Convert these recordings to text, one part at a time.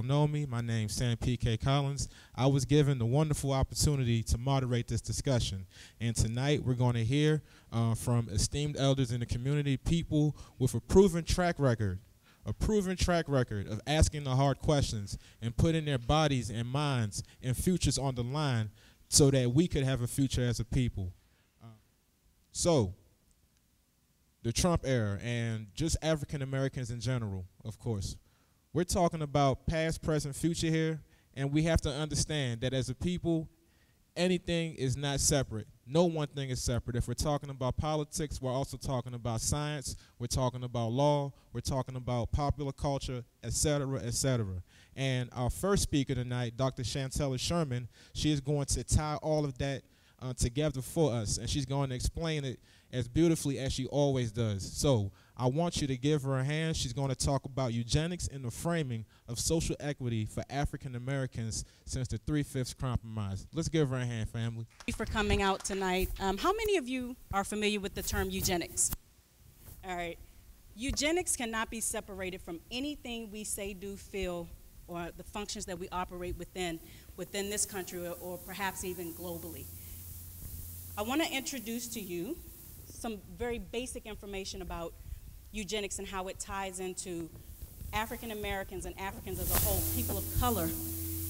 Know me, my name's Sam P.K. Collins. I was given the wonderful opportunity to moderate this discussion. And tonight we're going to hear from esteemed elders in the community, people with a proven track record of asking the hard questions and putting their bodies and minds and futures on the line so that we could have a future as a people. So, the Trump era and just African Americans in general, of course. We're talking about past, present, future here, and we have to understand that as a people, anything is not separate. No one thing is separate. If we're talking about politics, we're also talking about science, we're talking about law, we're talking about popular culture, et cetera, et cetera. And our first speaker tonight, Dr. Chantella Sherman, she is going to tie all of that together for us, and she's going to explain it as beautifully as she always does. So I want you to give her a hand. She's going to talk about eugenics and the framing of social equity for African Americans since the 3/5 compromise. Let's give her a hand, family. Thank you for coming out tonight. How many of you are familiar with the term eugenics? All right. Eugenics cannot be separated from anything we say, do, feel, or the functions that we operate within this country or perhaps even globally. I want to introduce to you some very basic information about eugenics and how it ties into African Americans and Africans as a whole, people of color,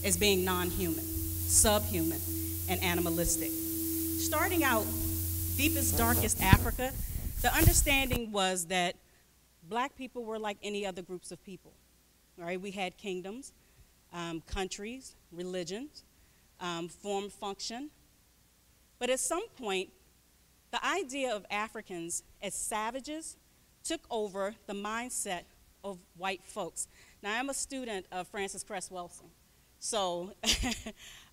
as being non-human, subhuman, and animalistic. Starting out, deepest, darkest Africa, the understanding was that black people were like any other groups of people. All right? We had kingdoms, countries, religions, form, function. But at some point, the idea of Africans as savages took over the mindset of white folks. Now, I'm a student of Frances Cress Welsing, so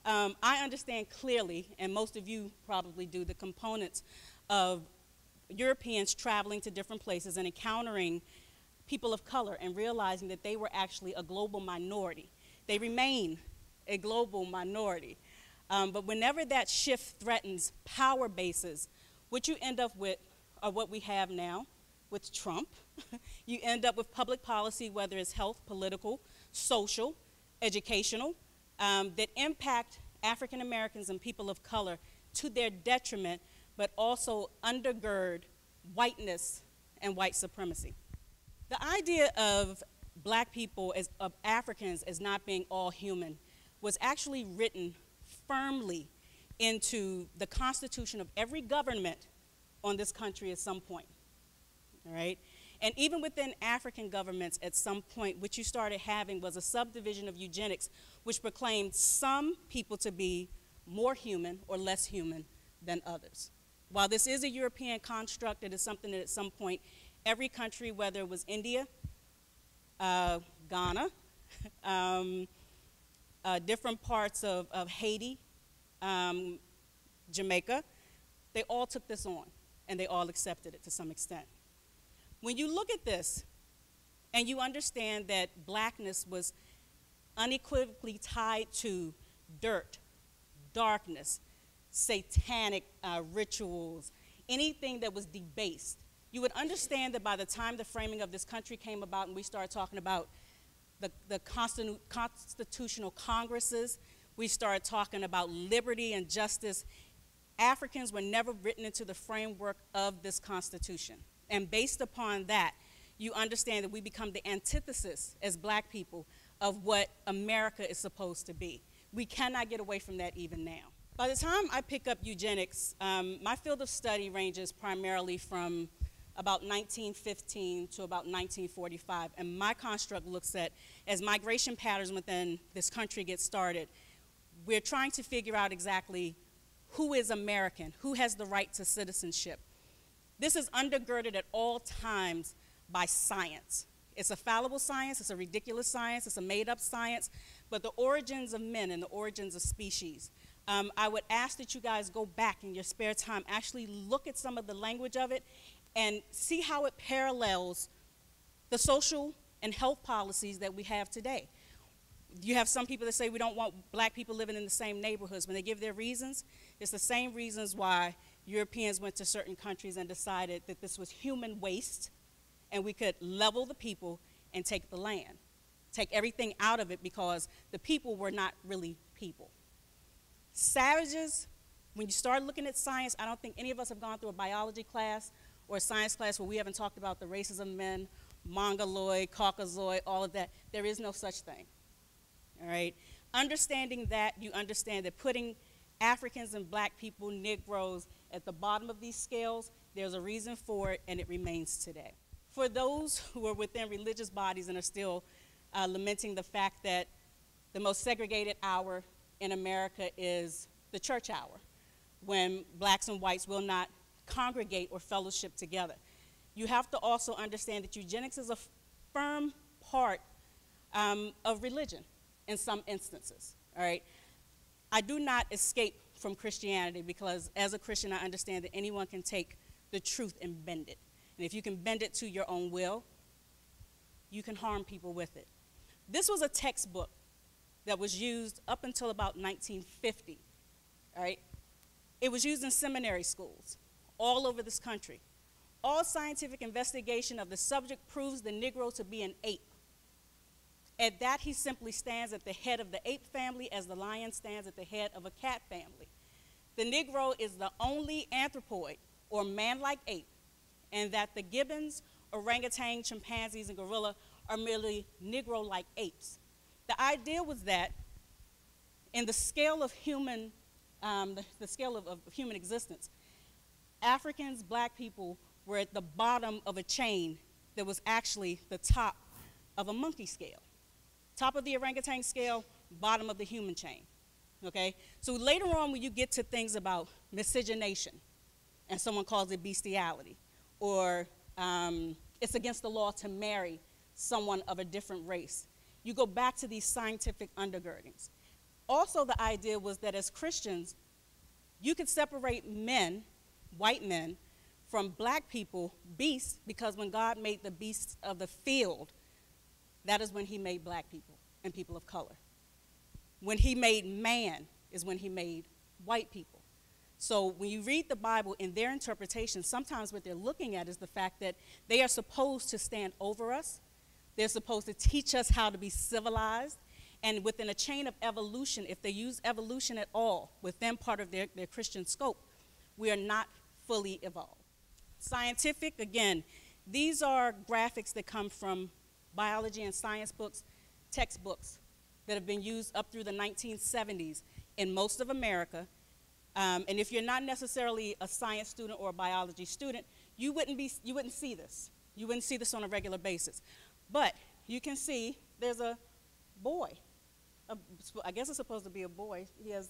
I understand clearly, and most of you probably do, the components of Europeans traveling to different places and encountering people of color and realizing that they were actually a global minority. They remain a global minority. But whenever that shift threatens power bases, what you end up with are what we have now with Trump. You end up with public policy, whether it's health, political, social, educational, that impact African Americans and people of color to their detriment, but also undergird whiteness and white supremacy. The idea of black people, of Africans as not being all human, was actually written firmly into the constitution of every government on this country at some point, all right? And even within African governments at some point, what you started having was a subdivision of eugenics, which proclaimed some people to be more human or less human than others. While this is a European construct, it is something that at some point, every country, whether it was India, Ghana, different parts of Haiti, Jamaica, they all took this on, and they all accepted it to some extent. When you look at this, and you understand that blackness was unequivocally tied to dirt, darkness, satanic rituals, anything that was debased, you would understand that by the time the framing of this country came about and we started talking about the constitutional congresses, we started talking about liberty and justice, Africans were never written into the framework of this Constitution. And based upon that, you understand that we become the antithesis as black people of what America is supposed to be. We cannot get away from that even now. By the time I pick up eugenics, my field of study ranges primarily from about 1915 to about 1945. And my construct looks at, as migration patterns within this country get started, we're trying to figure out exactly who is American, who has the right to citizenship. This is undergirded at all times by science. It's a fallible science, it's a ridiculous science, it's a made-up science, but the origins of men and the origins of species. I would ask that you guys go back in your spare time, actually look at some of the language of it, and see how it parallels the social and health policies that we have today. You have some people that say we don't want black people living in the same neighborhoods. When they give their reasons, it's the same reasons why Europeans went to certain countries and decided that this was human waste and we could level the people and take the land. take everything out of it because the people were not really people. Savages, when you start looking at science, I don't think any of us have gone through a biology class or a science class where we haven't talked about the races of men, Mongoloid, Caucasoid, all of that. There is no such thing, all right? Understanding that, you understand that putting Africans and black people, Negroes, at the bottom of these scales, there's a reason for it, and it remains today. For those who are within religious bodies and are still lamenting the fact that the most segregated hour in America is the church hour, when blacks and whites will not congregate or fellowship together. You have to also understand that eugenics is a firm part of religion in some instances, all right? I do not escape from Christianity because as a Christian, I understand that anyone can take the truth and bend it. And if you can bend it to your own will, you can harm people with it. This was a textbook that was used up until about 1950, all right? It was used in seminary schools all over this country. All scientific investigation of the subject proves the Negro to be an ape. At that, he simply stands at the head of the ape family as the lion stands at the head of a cat family. The Negro is the only anthropoid, or man-like ape, and that the gibbons, orangutan, chimpanzees, and gorilla are merely Negro-like apes. The idea was that in the scale of human, the scale of human existence, Africans, black people, were at the bottom of a chain that was actually the top of a monkey scale. Top of the orangutan scale, bottom of the human chain, okay? So later on when you get to things about miscegenation, and someone calls it bestiality, or it's against the law to marry someone of a different race, you go back to these scientific undergirdings. Also the idea was that as Christians, you could separate men, white men, from black people, beasts, because when God made the beasts of the field, that is when he made black people and people of color. When he made man is when he made white people. So when you read the Bible in their interpretation, sometimes what they're looking at is the fact that they are supposed to stand over us. They're supposed to teach us how to be civilized. And within a chain of evolution, if they use evolution at all within part of their Christian scope, we are not fully evolved. Scientific, again, these are graphics that come from biology and science books, textbooks that have been used up through the 1970s in most of America. And if you're not necessarily a science student or a biology student, you wouldn't see this. You wouldn't see this on a regular basis. But you can see there's a boy. I guess it's supposed to be a boy. He has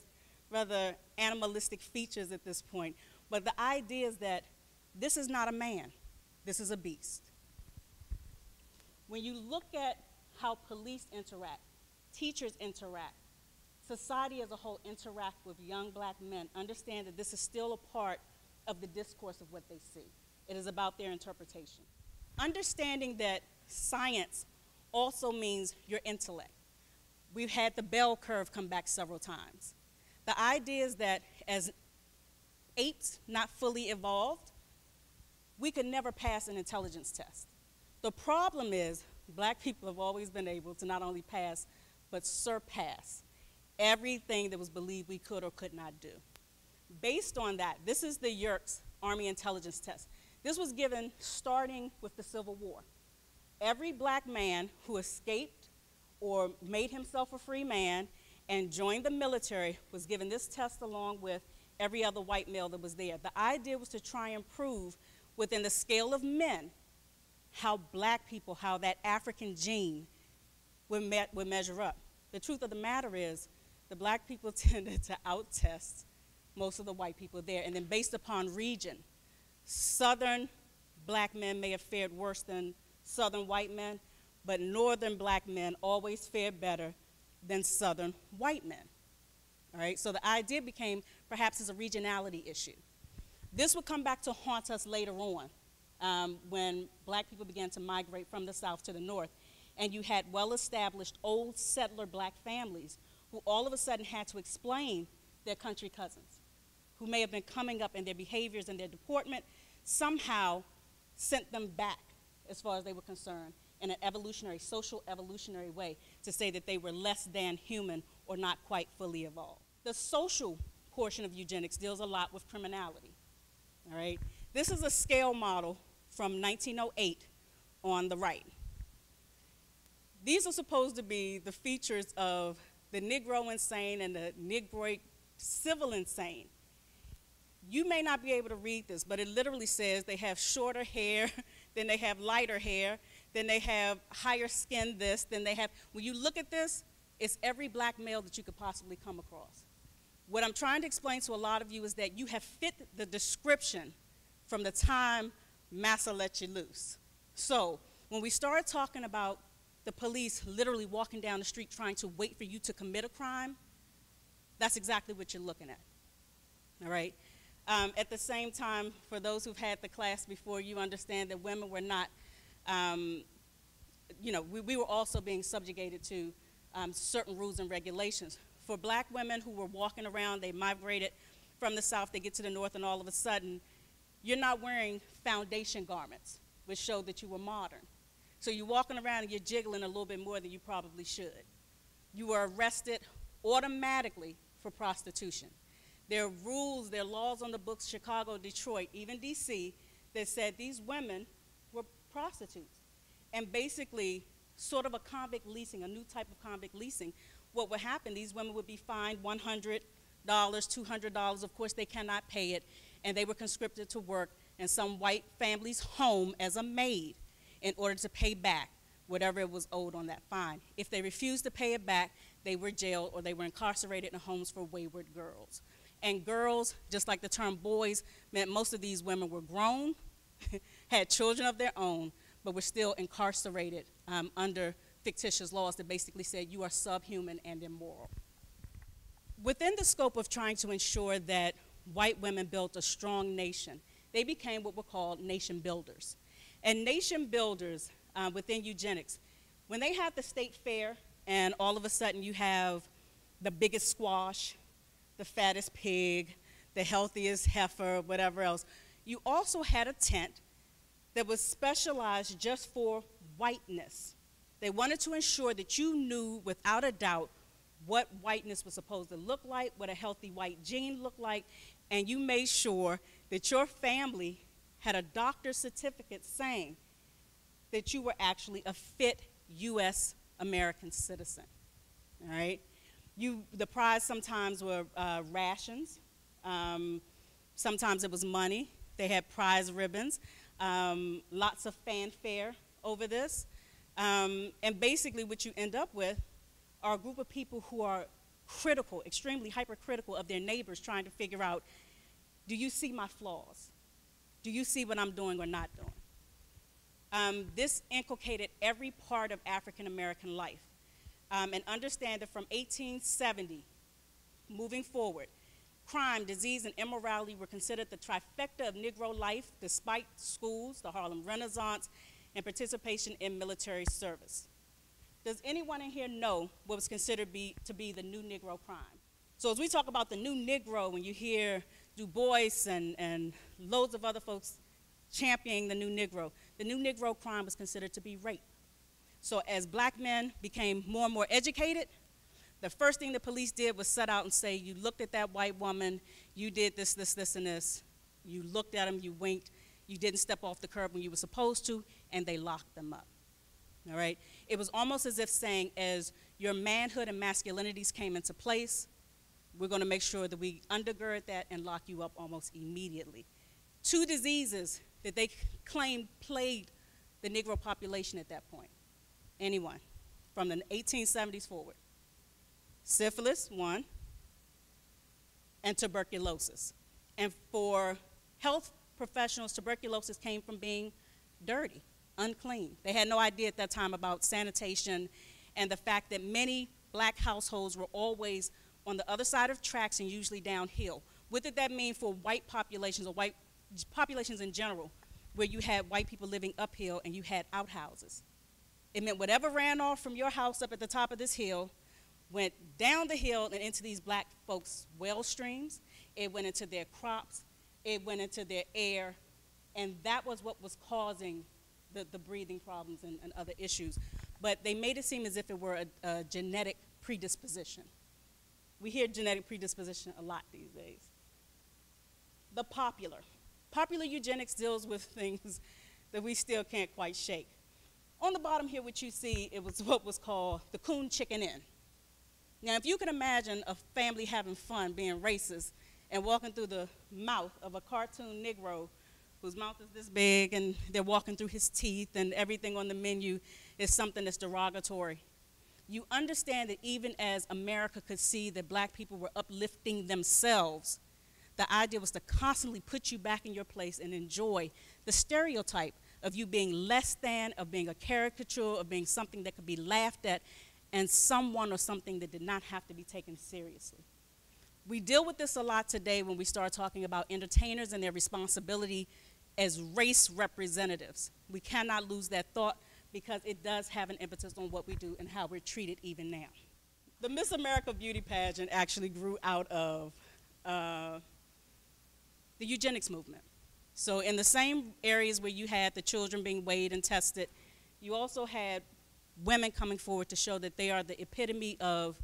rather animalistic features at this point. But the idea is that this is not a man. This is a beast. When you look at how police interact, teachers interact, society as a whole interact with young black men, understand that this is still a part of the discourse of what they see. It is about their interpretation. Understanding that science also means your intellect. We've had the bell curve come back several times. The idea is that as apes not fully evolved, we could never pass an intelligence test. The problem is black people have always been able to not only pass, but surpass everything that was believed we could or could not do. Based on that, this is the Yerkes Army Intelligence Test. This was given starting with the Civil War. Every black man who escaped or made himself a free man and joined the military was given this test along with every other white male that was there. The idea was to try and prove within the scale of men how black people, how that African gene would measure up. The truth of the matter is the black people tended to out-test most of the white people there. And then based upon region, southern black men may have fared worse than southern white men, but northern black men always fared better than southern white men. All right, so the idea became perhaps as a regionality issue. This would come back to haunt us later on when black people began to migrate from the south to the north, and you had well-established old settler black families who all of a sudden had to explain their country cousins, who may have been coming up in their behaviors and their deportment, somehow sent them back as far as they were concerned, in an evolutionary, social evolutionary way to say that they were less than human or not quite fully evolved. The social portion of eugenics deals a lot with criminality, all right? This is a scale model from 1908 on the right. These are supposed to be the features of the Negro insane and the Negroid civil insane. You may not be able to read this, but it literally says they have shorter hair, then they have lighter hair, then they have higher skin this, then they have, when you look at this, it's every black male that you could possibly come across. What I'm trying to explain to a lot of you is that you have fit the description from the time Massa let you loose. So when we start talking about the police literally walking down the street trying to wait for you to commit a crime, that's exactly what you're looking at, all right? At the same time, for those who've had the class before, you understand that women were not, we were also being subjugated to certain rules and regulations. For black women who were walking around, they migrated from the South, they get to the North, and all of a sudden, you're not wearing foundation garments, which showed that you were modern. So you're walking around and you're jiggling a little bit more than you probably should. You were arrested automatically for prostitution. There are rules, there are laws on the books, Chicago, Detroit, even DC, that said these women were prostitutes. And basically, sort of a convict leasing, a new type of convict leasing, what would happen, these women would be fined $100, $200, of course they cannot pay it, and they were conscripted to work in some white family's home as a maid in order to pay back whatever it was owed on that fine. If they refused to pay it back, they were jailed or they were incarcerated in homes for wayward girls. And girls, just like the term boys, meant most of these women were grown, had children of their own, but were still incarcerated under fictitious laws that basically said you are subhuman and immoral. Within the scope of trying to ensure that white women built a strong nation, they became what were called nation builders. And nation builders within eugenics, when they had the state fair and all of a sudden you have the biggest squash, the fattest pig, the healthiest heifer, whatever else, you also had a tent that was specialized just for whiteness. They wanted to ensure that you knew without a doubt what whiteness was supposed to look like, what a healthy white gene looked like, and you made sure that your family had a doctor's certificate saying that you were actually a fit U.S. American citizen, all right? The prize sometimes were rations. Sometimes it was money. They had prize ribbons. Lots of fanfare over this. And basically what you end up with are a group of people who are critical, extremely hypercritical of their neighbors, trying to figure out, do you see my flaws? Do you see what I'm doing or not doing? This inculcated every part of African American life. And understand that from 1870, moving forward, crime, disease, and immorality were considered the trifecta of Negro life despite schools, the Harlem Renaissance, and participation in military service. Does anyone in here know what was considered to be the new Negro crime? So as we talk about the new Negro, when you hear Du Bois and loads of other folks championing the new Negro crime was considered to be rape. So as black men became more and more educated, the first thing the police did was set out and say, you looked at that white woman, you did this, this, this, and this. You looked at him, you winked, you didn't step off the curb when you were supposed to, and they locked them up, all right? It was almost as if saying, as your manhood and masculinities came into place, we're gonna make sure that we undergird that and lock you up almost immediately. 2 diseases that they claimed plagued the Negro population at that point. Anyone, from the 1870s forward. Syphilis, 1, and tuberculosis. And for health professionals, tuberculosis came from being dirty, unclean. They had no idea at that time about sanitation and the fact that many black households were always on the other side of tracks and usually downhill. What did that mean for white populations or white populations in general, where you had white people living uphill and you had outhouses? It meant whatever ran off from your house up at the top of this hill went down the hill and into these black folks' well streams. It went into their crops. It went into their air. And that was what was causing the breathing problems and other issues. But they made it seem as if it were a genetic predisposition. We hear genetic predisposition a lot these days. The popular eugenics deals with things that we still can't quite shake. On the bottom here, what you see, it was what was called the coon chicken inn. Now, if you can imagine a family having fun being racist and walking through the mouth of a cartoon Negro whose mouth is this big and they're walking through his teeth and everything on the menu is something that's derogatory, you understand that even as America could see that black people were uplifting themselves, the idea was to constantly put you back in your place and enjoy the stereotype of you being less than, of being a caricature, of being something that could be laughed at, and someone or something that did not have to be taken seriously. We deal with this a lot today when we start talking about entertainers and their responsibility as race representatives. We cannot lose that thought because it does have an impetus on what we do and how we're treated even now. The Miss America beauty pageant actually grew out of the eugenics movement. So in the same areas where you had the children being weighed and tested, you also had women coming forward to show that they are the epitome of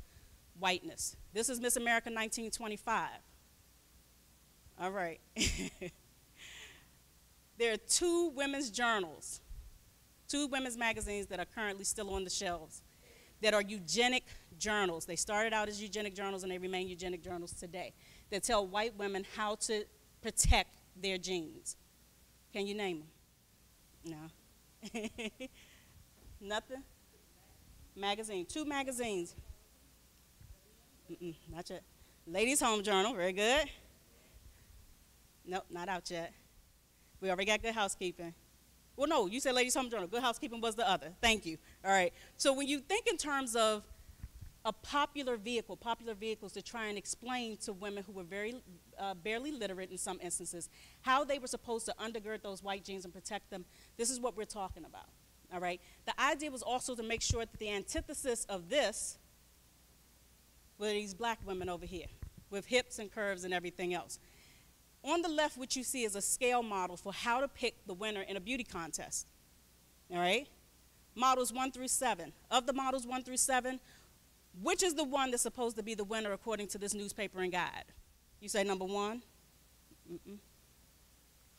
whiteness. This is Miss America 1925. All right. There are two women's journals, two women's magazines that are currently still on the shelves that are eugenic journals. They started out as eugenic journals and they remain eugenic journals today that tell white women how to protect their genes. Can you name them? No. Nothing? Magazine, two magazines. Not yet. Ladies' Home Journal, very good. Nope, not out yet. We already got Good Housekeeping. Well, no, you said Ladies' Home Journal. Good Housekeeping was the other. Thank you. All right. So when you think in terms of a popular vehicles to try and explain to women who were very barely literate in some instances how they were supposed to undergird those white genes and protect them, this is what we're talking about. All right. The idea was also to make sure that the antithesis of this were these black women over here with hips and curves and everything else. On the left, what you see is a scale model for how to pick the winner in a beauty contest. All right? Models 1 through 7. Of the models 1 through 7, which is the one that's supposed to be the winner according to this newspaper and guide? You say number 1?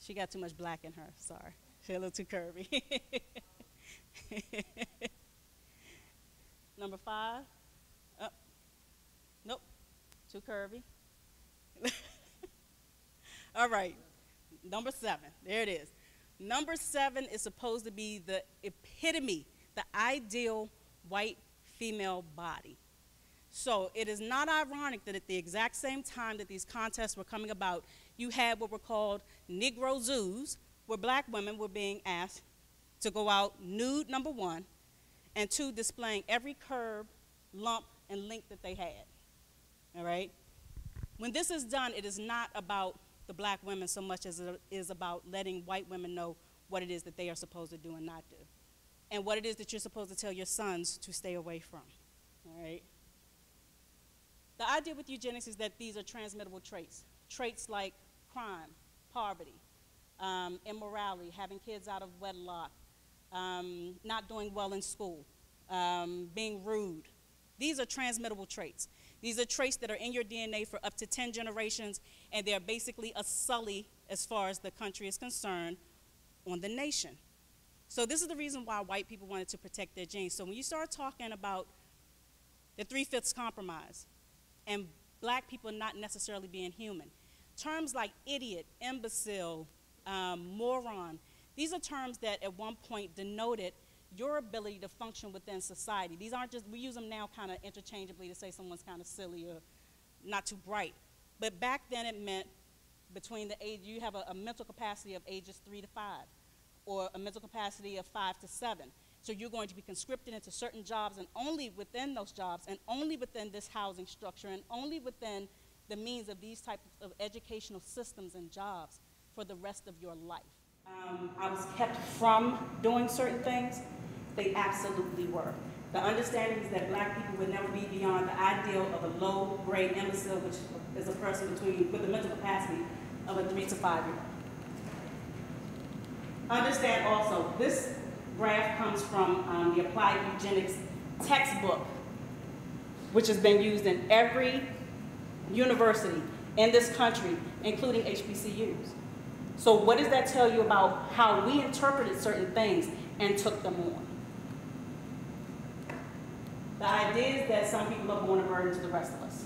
She got too much black in her, sorry. She's a little too curvy. Number 5? Nope, too curvy. All right, number 7, there it is. Number 7 is supposed to be the epitome, the ideal white female body. So it is not ironic that at the exact same time that these contests were coming about, you had what were called Negro zoos, where black women were being asked to go out nude, number 1, and 2, displaying every curve, lump, and link that they had. All right? When this is done, it is not about the black women so much as it is about letting white women know what it is that they are supposed to do and not do, and what it is that you're supposed to tell your sons to stay away from. All right? The idea with eugenics is that these are transmittable traits. Traits like crime, poverty, immorality, having kids out of wedlock, not doing well in school, being rude. These are transmittable traits. These are traits that are in your DNA for up to 10 generations, and they're basically a sully, as far as the country is concerned, on the nation. So this is the reason why white people wanted to protect their genes. So when you start talking about the 3/5 compromise and black people not necessarily being human, terms like idiot, imbecile, moron, these are terms that at one point denoted your ability to function within society. These aren't just, we use them now kind of interchangeably to say someone's kind of silly or not too bright. But back then it meant between the age, you have a mental capacity of ages 3 to 5, or a mental capacity of 5 to 7. So you're going to be conscripted into certain jobs, and only within those jobs, and only within this housing structure, and only within the means of these types of educational systems and jobs for the rest of your life. I was kept from doing certain things. They absolutely were. The understanding is that black people would never be beyond the ideal of a low-grade imbecile, which is a person with a mental capacity of a 3 to 5-year-old. Understand also, this graph comes from the Applied Eugenics textbook, which has been used in every university in this country, including HBCUs. So what does that tell you about how we interpreted certain things and took them on? The idea is that some people are born a burden to the rest of us.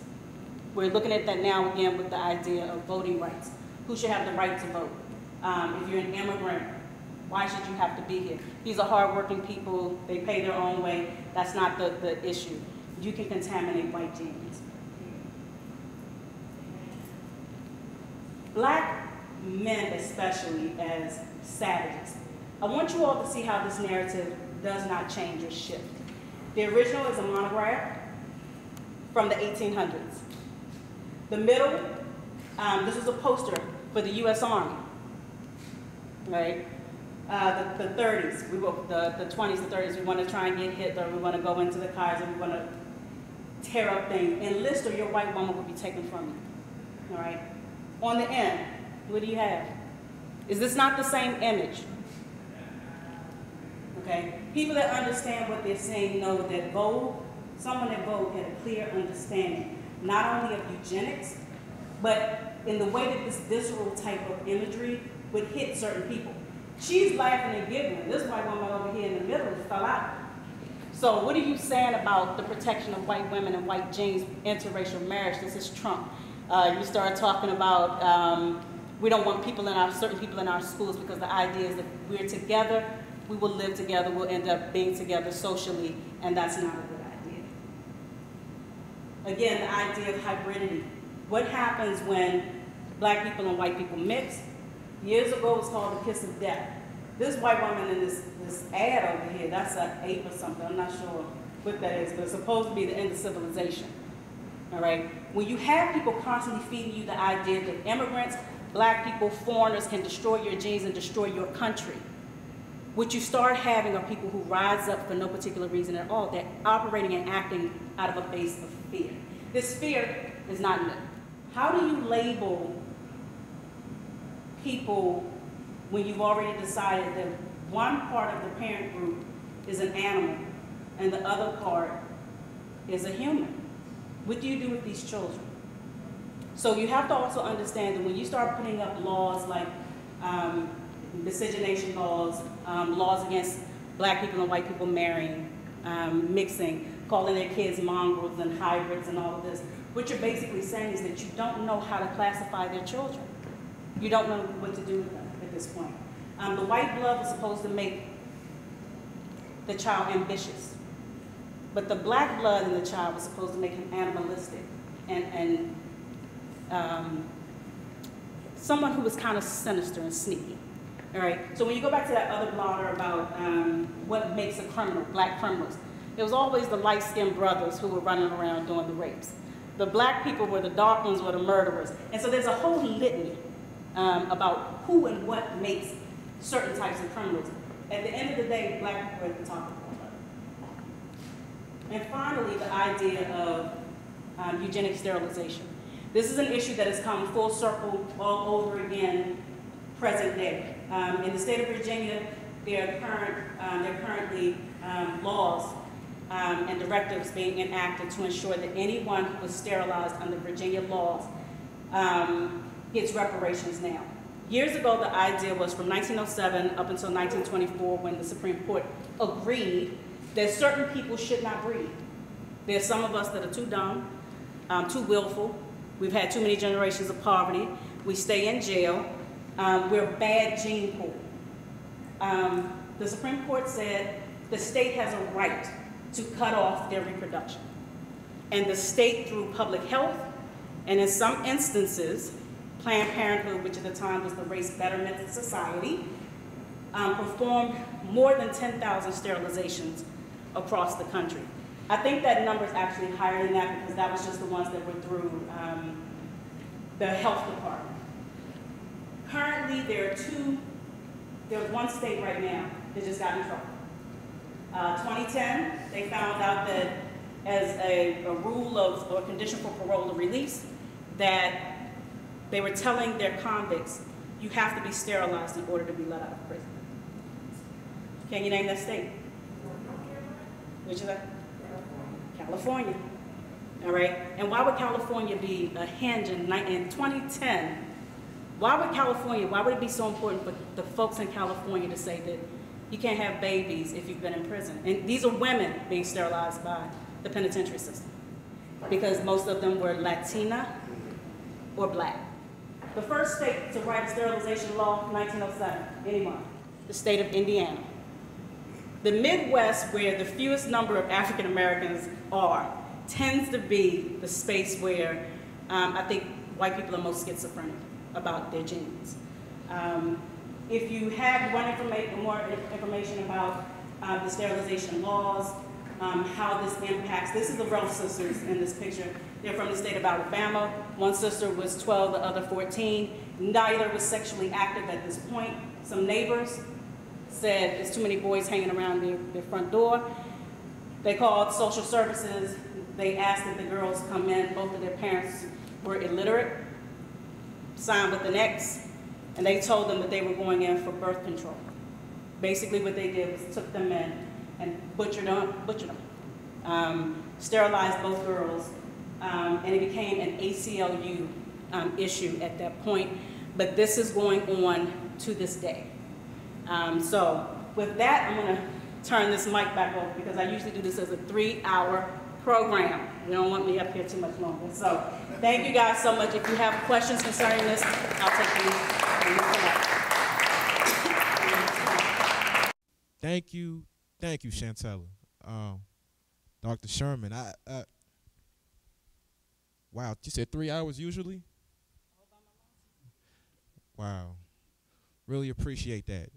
We're looking at that now again with the idea of voting rights. Who should have the right to vote? If you're an immigrant, why should you have to be here? These are hardworking people. They pay their own way. That's not the issue. You can contaminate white genes. Black men especially as savages. I want you all to see how this narrative does not change or shift. The original is a monograph from the 1800s. The middle, this is a poster for the U.S. Army, right? The 30s, the 20s, the 30s, we want to try and get Hitler, we want to go into the Kaiser, we want to tear up things. Enlist or your white woman will be taken from you, all right? On the end, what do you have? Is this not the same image? Okay? People that understand what they're saying know that Vogue, someone at Vogue had a clear understanding, not only of eugenics, but in the way that this visceral type of imagery would hit certain people. She's laughing and giggling. This white woman over here in the middle fell out. So what are you saying about the protection of white women and white genes, interracial marriage? This is Trump. You start talking about we don't want certain people in our schools because the idea is that we're together, we will live together, we'll end up being together socially, and that's not a good idea. Again, the idea of hybridity. What happens when black people and white people mix? Years ago, it was called the kiss of death. This white woman in this ad over here, that's an ape or something. I'm not sure what that is, but it's supposed to be the end of civilization. All right? When you have people constantly feeding you the idea that immigrants, black people, foreigners can destroy your genes and destroy your country, what you start having are people who rise up for no particular reason at all. They're operating and acting out of a base of fear. This fear is not new. How do you label people when you've already decided that one part of the parent group is an animal and the other part is a human? What do you do with these children? So you have to also understand that when you start putting up laws like miscegenation laws, laws against black people and white people marrying, mixing, calling their kids mongrels and hybrids and all of this, what you're basically saying is that you don't know how to classify their children. You don't know what to do with them at this point. The white blood was supposed to make the child ambitious, but the black blood in the child was supposed to make him animalistic and someone who was kind of sinister and sneaky. All right. So when you go back to that other blogger about what makes a criminal, black criminals, it was always the light-skinned brothers who were running around doing the rapes. The black people were the dark ones, were the murderers. And so there's a whole litany about who and what makes certain types of criminals. At the end of the day, black people are at the top of the world. And finally, the idea of eugenic sterilization. This is an issue that has come full circle all over again, present day. In the state of Virginia, there are currently laws and directives being enacted to ensure that anyone who was sterilized under Virginia laws gets reparations now. Years ago, the idea was from 1907 up until 1924 when the Supreme Court agreed that certain people should not breed. There's some of us that are too dumb, too willful. We've had too many generations of poverty. We stay in jail. We're a bad gene pool. The Supreme Court said the state has a right to cut off their reproduction. And the state, through public health, and in some instances, Planned Parenthood, which at the time was the Race Betterment Society, performed more than 10,000 sterilizations across the country. I think that number is actually higher than that because that was just the ones that were through the health department. Currently, there's one state right now that just got in trouble. 2010, they found out that as a rule of or condition for parole or release, that they were telling their convicts, you have to be sterilized in order to be let out of prison. Can you name that state? Which is that? California. All right. And why would California be a hinge in 2010? Why would it be so important for the folks in California to say that you can't have babies if you've been in prison? And these are women being sterilized by the penitentiary system because most of them were Latina or black. The first state to write a sterilization law, 1907, anyone? The state of Indiana. The Midwest, where the fewest number of African Americans are, tends to be the space where I think white people are most schizophrenic about their genes. If you have more information about the sterilization laws, how this impacts, this is the Ralph sisters in this picture. They're from the state of Alabama. One sister was 12, the other 14. Neither was sexually active at this point. Some neighbors said there's too many boys hanging around their front door. They called social services. They asked that the girls come in. Both of their parents were illiterate, signed with an X, and they told them that they were going in for birth control. Basically what they did was took them in and butchered them, sterilized both girls, and it became an ACLU issue at that point. But this is going on to this day. So with that, I'm gonna turn this mic back over because I usually do this as a 3-hour program. You don't want me up here too much longer. So thank you guys so much. If you have questions concerning this, I'll take them. Thank you, Chantella. Dr. Sherman, wow, you said 3 hours usually? Wow, really appreciate that.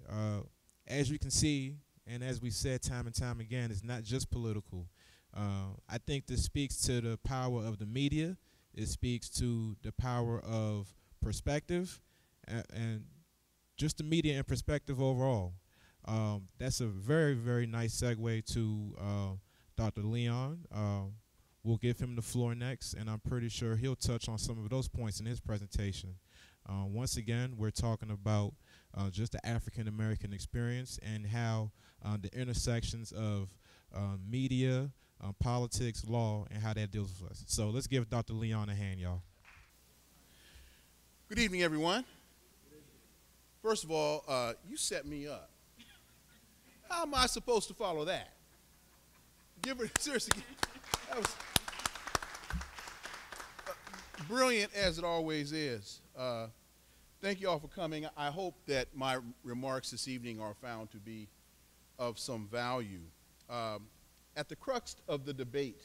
As you can see, and as we said time and time again, it's not just political. I think this speaks to the power of the media. It speaks to the power of perspective and just the media and perspective overall. That's a very, very nice segue to Dr. Leon. We'll give him the floor next, and I'm pretty sure he'll touch on some of those points in his presentation. Once again, we're talking about just the African American experience and how the intersections of media, politics, law, and how that deals with us. So let's give Dr. Leon a hand, y'all. Good evening, everyone. First of all, you set me up. How am I supposed to follow that? Seriously, that was brilliant as it always is. Thank you all for coming. I hope that my remarks this evening are found to be of some value. At the crux of the debate,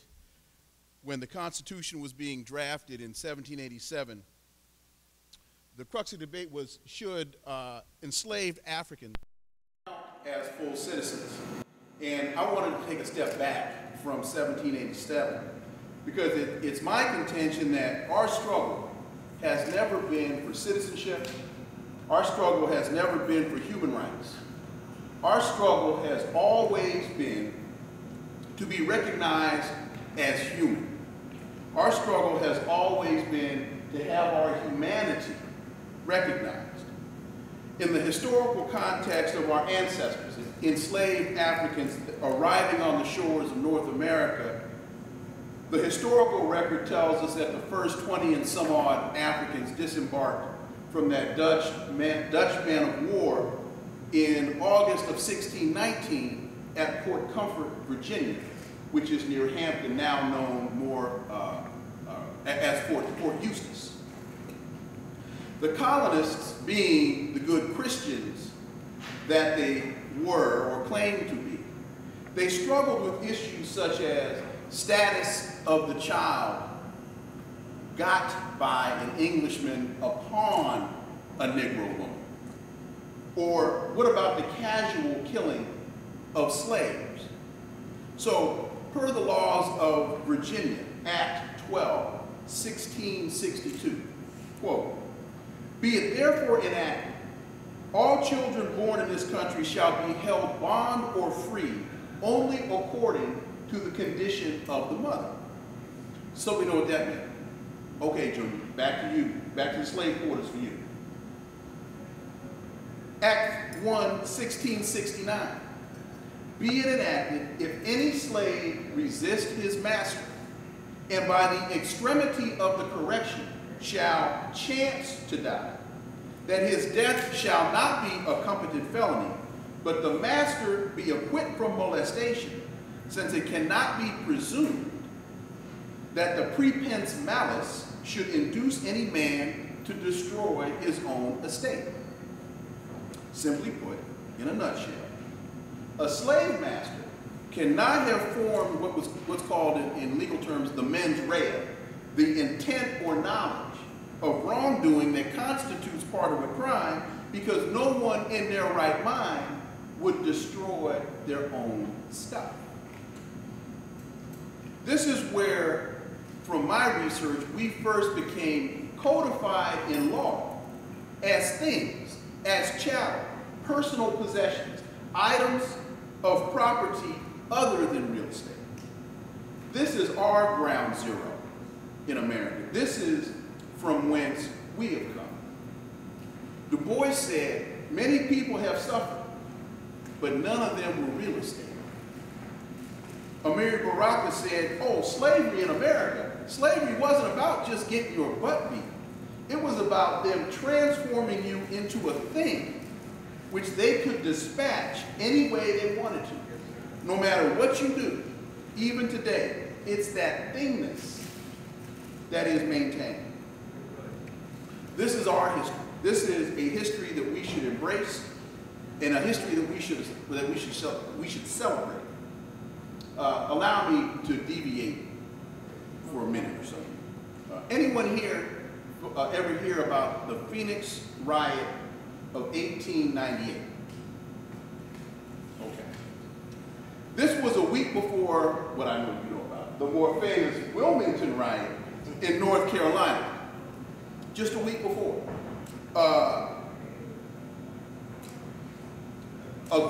when the Constitution was being drafted in 1787, the crux of the debate was, should enslaved Africans count as full citizens? And I wanted to take a step back from 1787 because it's my contention that our struggle has never been for citizenship. Our struggle has never been for human rights. Our struggle has always been to be recognized as human. Our struggle has always been to have our humanity recognized. In the historical context of our ancestors, enslaved Africans arriving on the shores of North America, the historical record tells us that the first 20 and some odd Africans disembarked from that Dutch man of war in August of 1619 at Port Comfort, Virginia, which is near Hampton, now known more as Fort Eustis. The colonists, being the good Christians that they were or claimed to be, they struggled with issues such as status of the child got by an Englishman upon a Negro woman. Or what about the casual killing of slaves? So, per the laws of Virginia, Act 12, 1662, quote, "Be it therefore enacted, all children born in this country shall be held bond or free only according to the condition of the mother." So we know what that meant. Okay, Junior, back to you, back to the slave quarters for you. Act 1, 1669, be it enacted, if any slave resist his master, and by the extremity of the correction shall chance to die, that his death shall not be a competent felony, but the master be acquit from molestation, since it cannot be presumed that the prepense malice should induce any man to destroy his own estate. Simply put, in a nutshell, a slave master cannot have formed what's called in legal terms the mens rea, the intent or knowledge of wrongdoing that constitutes part of a crime, because no one in their right mind would destroy their own stuff. This is where, from my research, we first became codified in law as things, as chattel, personal possessions, items of property other than real estate. This is our ground zero in America. This is from whence we have come. Du Bois said, many people have suffered, but none of them were real estate. Amiri Baraka said, oh, slavery in America, slavery wasn't about just getting your butt beat. It was about them transforming you into a thing which they could dispatch any way they wanted to. No matter what you do, even today, it's that thingness that is maintained. This is our history. This is a history that we should embrace, and a history that we should celebrate. Allow me to deviate for a minute or so. Anyone here ever hear about the Phoenix riot of 1898? Okay. This was a week before what I know you know about, the more famous Wilmington riot in North Carolina. Just a week before. A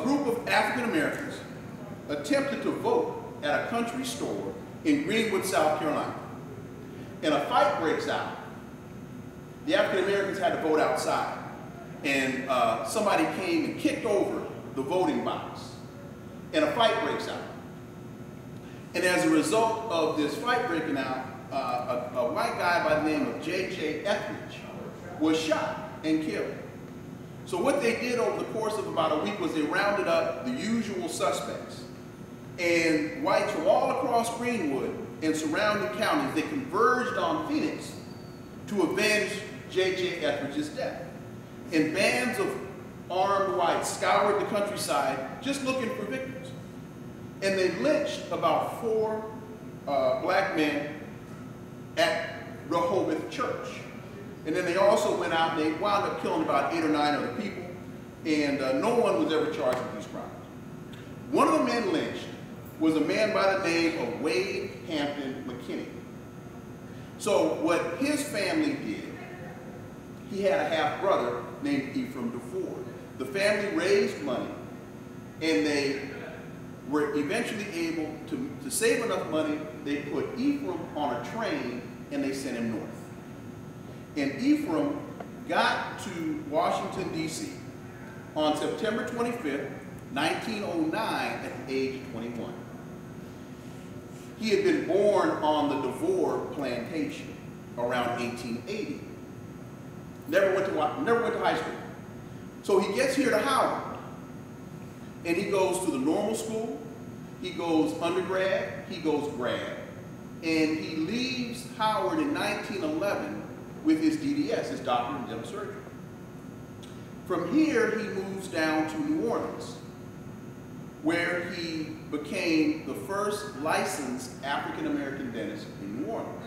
group of African Americans attempted to vote at a country store in Greenwood, South Carolina. And a fight breaks out. The African Americans had to vote outside. And somebody came and kicked over the voting box. And a fight breaks out. And as a result of this fight breaking out, a white guy by the name of J.J. Etheridge was shot and killed. So what they did over the course of about a week was they rounded up the usual suspects. And whites from all across Greenwood and surrounding counties, they converged on Phoenix to avenge J.J. Etheridge's death. And bands of armed whites scoured the countryside just looking for victims. And they lynched about 4 black men at Rehoboth Church. And then they also went out and they wound up killing about 8 or 9 other people. And no one was ever charged with these crimes. One of the men lynched was a man by the name of Wade Hampton McKinney. So what his family did, he had a half-brother named Ephraim DeFord. The family raised money, and they were eventually able to save enough money. They put Ephraim on a train, and they sent him north. And Ephraim got to Washington, D.C. on September 25th, 1909, at the age of 21. He had been born on the DeVore plantation around 1880. Never went to high school. So he gets here to Howard, and he goes to the normal school, he goes undergrad, he goes grad, and he leaves Howard in 1911 with his DDS, his Doctorate in Dental Surgery. From here, he moves down to New Orleans, where he became the first licensed African-American dentist in New Orleans.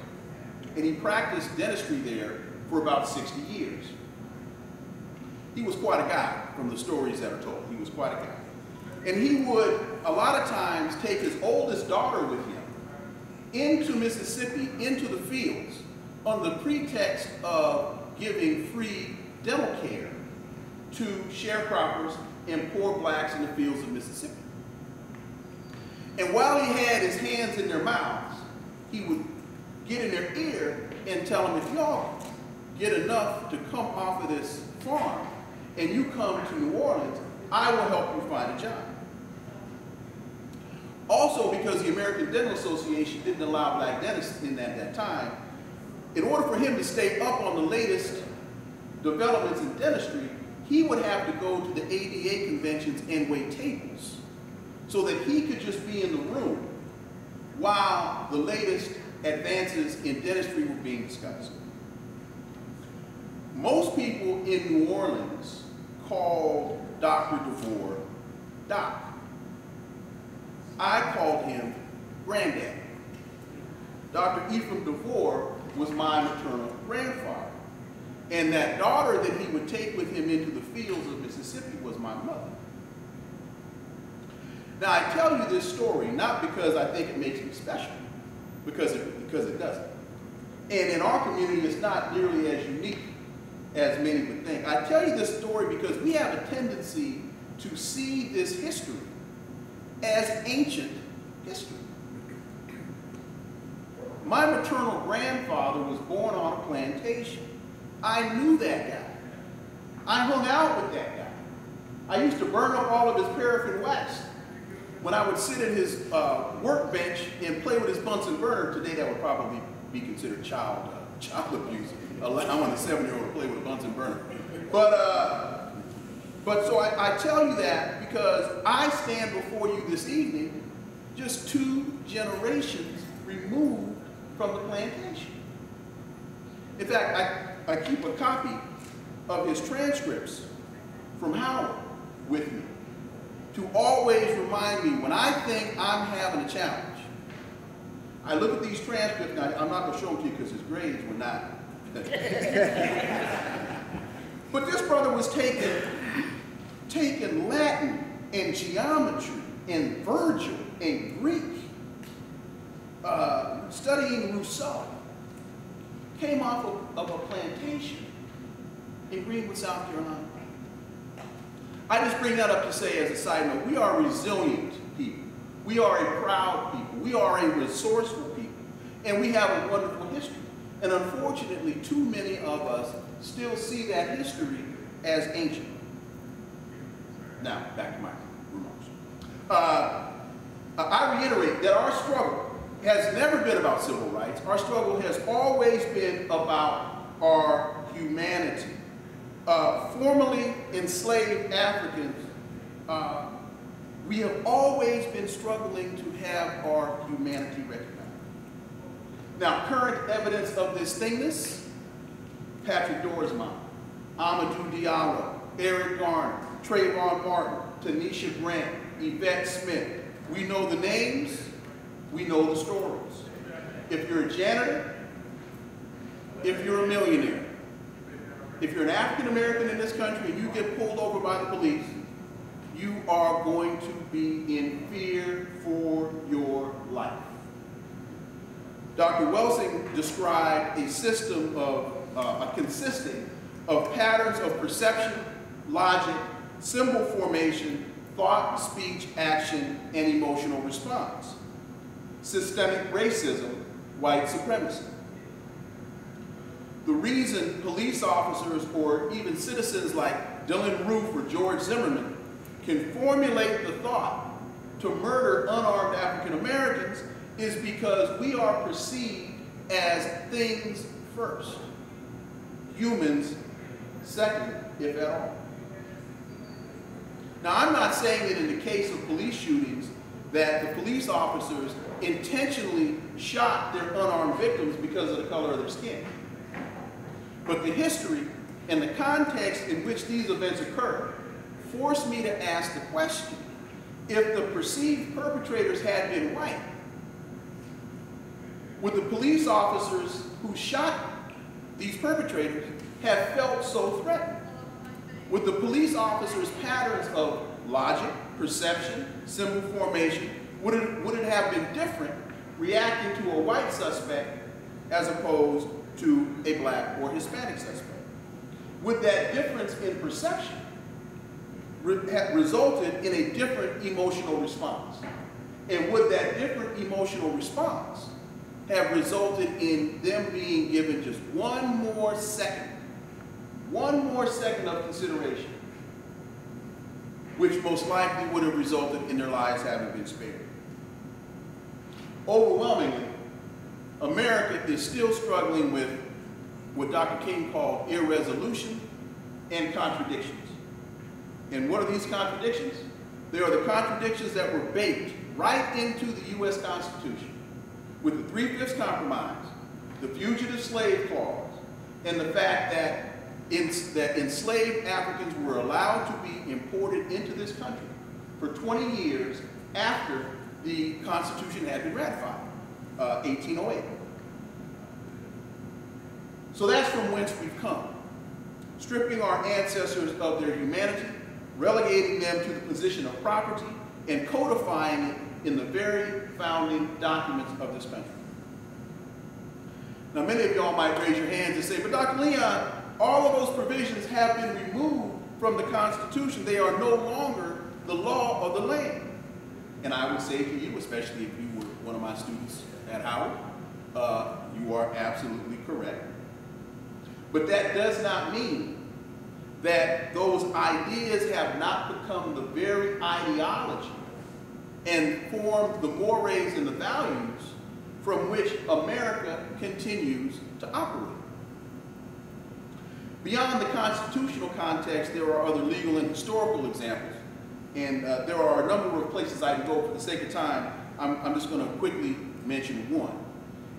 And he practiced dentistry there for about 60 years. He was quite a guy from the stories that are told. He was quite a guy. And he would, a lot of times, take his oldest daughter with him into Mississippi, into the fields, on the pretext of giving free dental care to sharecroppers and poor blacks in the fields of Mississippi. And while he had his hands in their mouths, he would get in their ear and tell them, if y'all get enough to come off of this farm and you come to New Orleans, I will help you find a job. Also, because the American Dental Association didn't allow black dentists in at that time, in order for him to stay up on the latest developments in dentistry, he would have to go to the ADA conventions and wait tables so that he could just be in the room while the latest advances in dentistry were being discussed. Most people in New Orleans called Dr. DeVore Doc. I called him Granddad. Dr. Ephraim DeVore was my maternal grandfather. And that daughter that he would take with him into the fields of Mississippi was my mother. Now, I tell you this story not because I think it makes me special, because it doesn't. And in our community, it's not nearly as unique as many would think. I tell you this story because we have a tendency to see this history as ancient history. My maternal grandfather was born on a plantation. I knew that guy. I hung out with that guy. I used to burn up all of his paraffin wax when I would sit at his workbench and play with his Bunsen burner. Today that would probably be considered child abuse. Allowing a 7-year-old to play with a Bunsen burner. But so I tell you that because I stand before you this evening just 2 generations removed from the plantation. In fact, I keep a copy of his transcripts from Howard with me to always remind me when I think I'm having a challenge. I look at these transcripts, and I'm not going to show them to you because his grades were not. But this brother was taking Latin and geometry and Virgil and Greek, studying Rousseau. Came off of a plantation in Greenwood, South Carolina. I just bring that up to say as a side note, we are resilient people. We are a proud people. We are a resourceful people. And we have a wonderful history. And unfortunately, too many of us still see that history as ancient. Now, back to my remarks. I reiterate that our struggle has never been about civil rights. Our struggle has always been about our humanity. Formerly enslaved Africans, we have always been struggling to have our humanity recognized. Now, current evidence of this thingness, Patrick Dorismond, Amadou Diallo, Eric Garner, Trayvon Martin, Tanisha Grant, Yvette Smith. We know the names, we know the stories. If you're a janitor, if you're a millionaire, if you're an African American in this country and you get pulled over by the police, you are going to be in fear for your life. Dr. Welsing described a system of, consisting of patterns of perception, logic, symbol formation, thought, speech, action, and emotional response. Systemic racism, white supremacy. The reason police officers or even citizens like Dylann Roof or George Zimmerman can formulate the thought to murder unarmed African Americans is because we are perceived as things first, humans second, if at all. Now, I'm not saying that in the case of police shootings that the police officers intentionally shot their unarmed victims because of the color of their skin. But the history and the context in which these events occurred forced me to ask the question, if the perceived perpetrators had been white, would the police officers who shot these perpetrators have felt so threatened? Would the police officers' patterns of logic, perception, symbol formation, would it have been different reacting to a white suspect as opposed to a black or Hispanic suspect? Would that difference in perception have resulted in a different emotional response? And would that different emotional response have resulted in them being given just one more second of consideration, which most likely would have resulted in their lives having been spared? overwhelmingly, America is still struggling with what Dr. King called irresolution and contradictions. And what are these contradictions? They are the contradictions that were baked right into the U.S. Constitution with the 3/5 Compromise, the Fugitive Slave Clause, and the fact that enslaved Africans were allowed to be imported into this country for 20 years after the Constitution had been ratified, 1808. So that's from whence we've come, stripping our ancestors of their humanity, relegating them to the position of property, and codifying it in the very founding documents of this country. Now, many of y'all might raise your hands and say, but Dr. Leon, all of those provisions have been removed from the Constitution. They are no longer the law of the land. And I would say to you, especially if you were one of my students at Howard, you are absolutely correct. But that does not mean that those ideas have not become the very ideology and form the mores and the values from which America continues to operate. Beyond the constitutional context, there are other legal and historical examples. And there are a number of places I can go. For the sake of time, I'm just going to quickly mention one.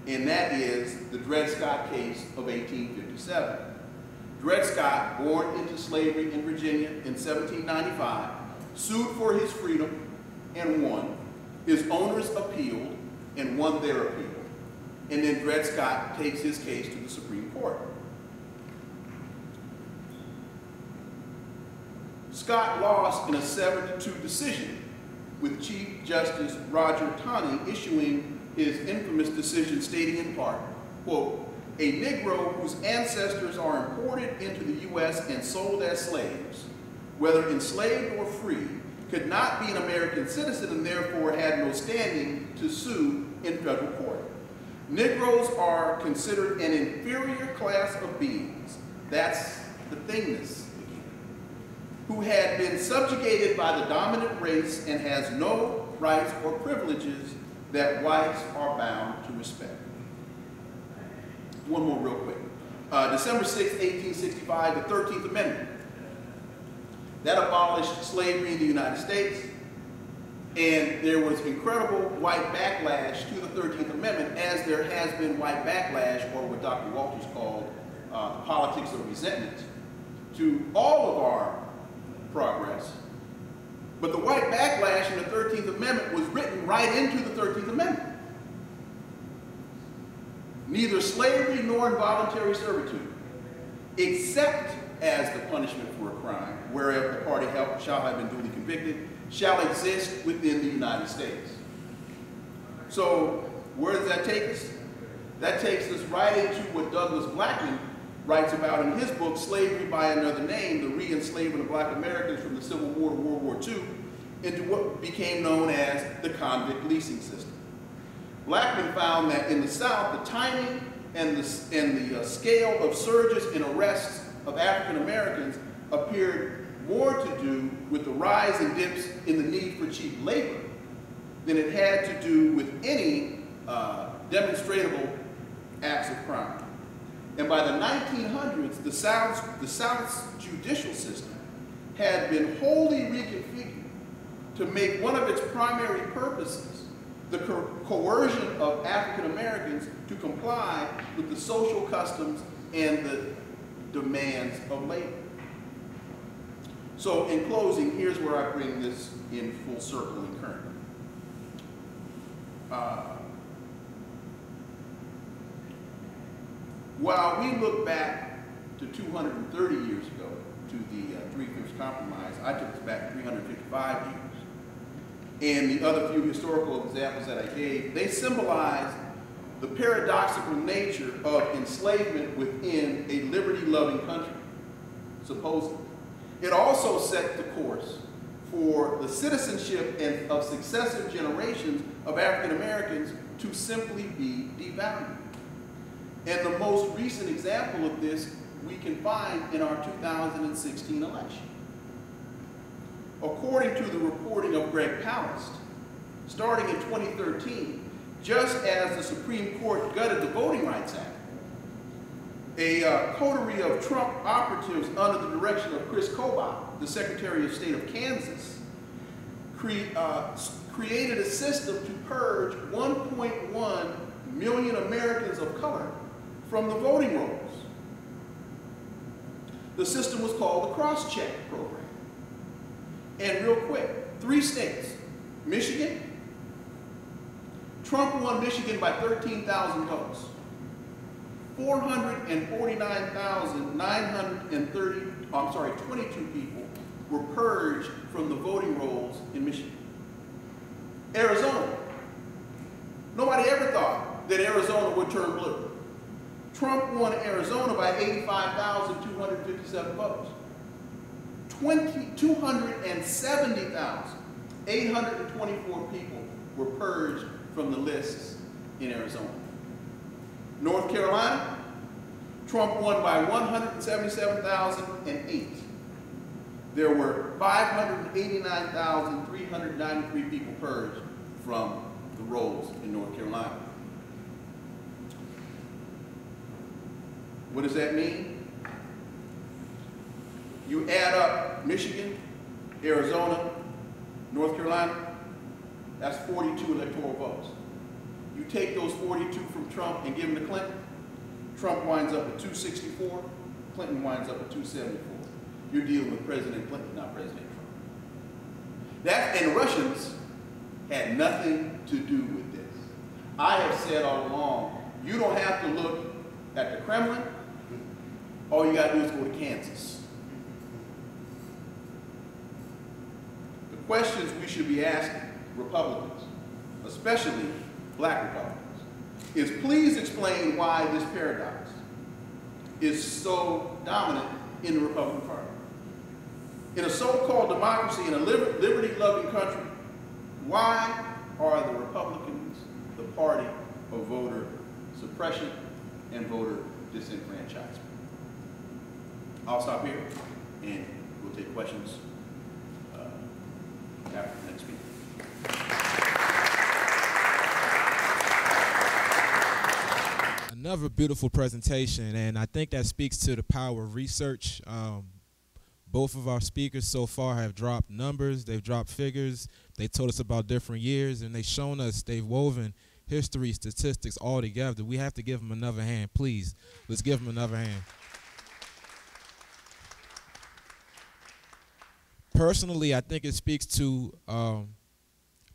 And that is the Dred Scott case of 1857. Dred Scott, born into slavery in Virginia in 1795, sued for his freedom and won. His owners appealed and won their appeal. And then Dred Scott takes his case to the Supreme Court. Scott lost in a 7-2 decision, with Chief Justice Roger Taney issuing his infamous decision stating in part, quote, a Negro whose ancestors are imported into the U.S. and sold as slaves, whether enslaved or free, could not be an American citizen and therefore had no standing to sue in federal court. Negroes are considered an inferior class of beings, that's the thingness, who had been subjugated by the dominant race and has no rights or privileges that whites are bound to respect. One more real quick. December 6, 1865, the 13th Amendment. That abolished slavery in the United States, and there was incredible white backlash to the 13th Amendment, as there has been white backlash, or what Dr. Walters called politics of resentment, to all of our progress. But the white backlash in the 13th Amendment was written right into the 13th Amendment. Neither slavery nor involuntary servitude, except as the punishment for a crime, wherever the party shall have been duly convicted, shall exist within the United States. So where does that take us? That takes us right into what Douglas Blackman writes about in his book, Slavery by Another Name, the re-enslavement of black Americans from the Civil War to World War II into what became known as the convict leasing system. Blackman found that in the South, the timing and the scale of surges and arrests of African Americans appeared more to do with the rise and dips in the need for cheap labor than it had to do with any demonstrable acts of crime. And by the 1900s, the South's judicial system had been wholly reconfigured to make one of its primary purposes the coercion of African Americans to comply with the social customs and the demands of labor. So in closing, here's where I bring this in full circle and current. While we look back to 230 years ago to the 3/5 Compromise, I took us back 355 years. And the other few historical examples that I gave, they symbolize the paradoxical nature of enslavement within a liberty-loving country, supposedly. It also set the course for the citizenship of successive generations of African Americans to simply be devalued. And the most recent example of this we can find in our 2016 election. According to the reporting of Greg Palast, starting in 2013, just as the Supreme Court gutted the Voting Rights Act, a coterie of Trump operatives under the direction of Chris Kobach, the Secretary of State of Kansas, created a system to purge 1.1 million Americans of color from the voting rolls. The system was called the Cross-Check Program. And real quick, 3 states, Michigan, Trump won Michigan by 13,000 votes. 22 people were purged from the voting rolls in Michigan. Arizona, nobody ever thought that Arizona would turn blue. Trump won Arizona by 85,257 votes. 270,824 people were purged from the lists in Arizona. North Carolina, Trump won by 177,008. There were 589,393 people purged from the rolls in North Carolina. What does that mean? You add up Michigan, Arizona, North Carolina, that's 42 electoral votes. You take those 42 from Trump and give them to Clinton, Trump winds up at 264, Clinton winds up at 274. You're dealing with President Clinton, not President Trump. That, and the Russians had nothing to do with this. I have said all along, you don't have to look at the Kremlin. All you got to do is go to Kansas. The questions we should be asking Republicans, especially black Republicans, is please explain why this paradox is so dominant in the Republican Party. In a so-called democracy, in a liberty-loving country, why are the Republicans the party of voter suppression and voter disenfranchisement? I'll stop here, and we'll take questions after the next speaker. Another beautiful presentation, and I think that speaks to the power of research. Both of our speakers so far have dropped numbers, they've dropped figures, they told us about different years, and they've shown us, they've woven history, statistics all together. We have to give them another hand, please. Let's give them another hand. Personally, I think it speaks to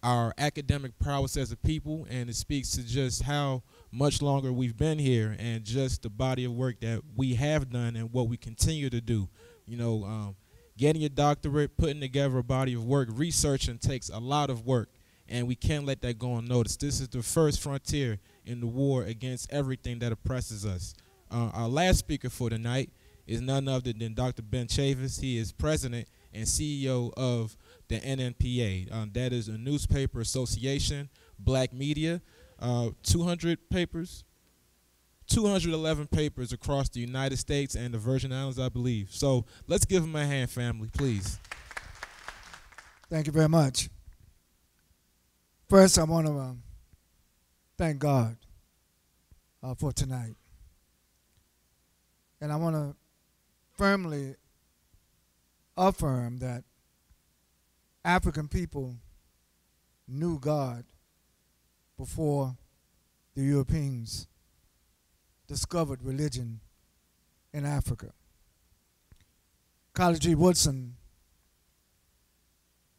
our academic prowess as a people, and it speaks to just how much longer we've been here and just the body of work that we have done and what we continue to do. You know, getting your doctorate, putting together a body of work, researching takes a lot of work, and we can't let that go unnoticed. This is the first frontier in the war against everything that oppresses us. Our last speaker for tonight is none other than Dr. Ben Chavis. He is president and CEO of the NNPA. That is a newspaper association, black media, 200 papers, 211 papers across the United States and the Virgin Islands, I believe. So let's give him a hand, family, please. Thank you very much. First, I want to thank God for tonight. And I want to firmly affirm that African people knew God before the Europeans discovered religion in Africa. College G. Woodson,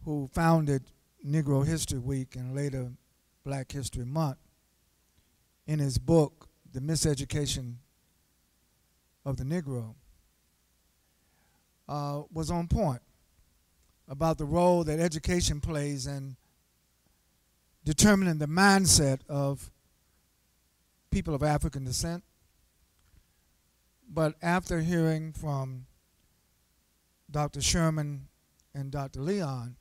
who founded Negro History Week and later Black History Month, in his book, The Miseducation of the Negro, was on point about the role that education plays in determining the mindset of people of African descent. But after hearing from Dr. Sherman and Dr. Leon,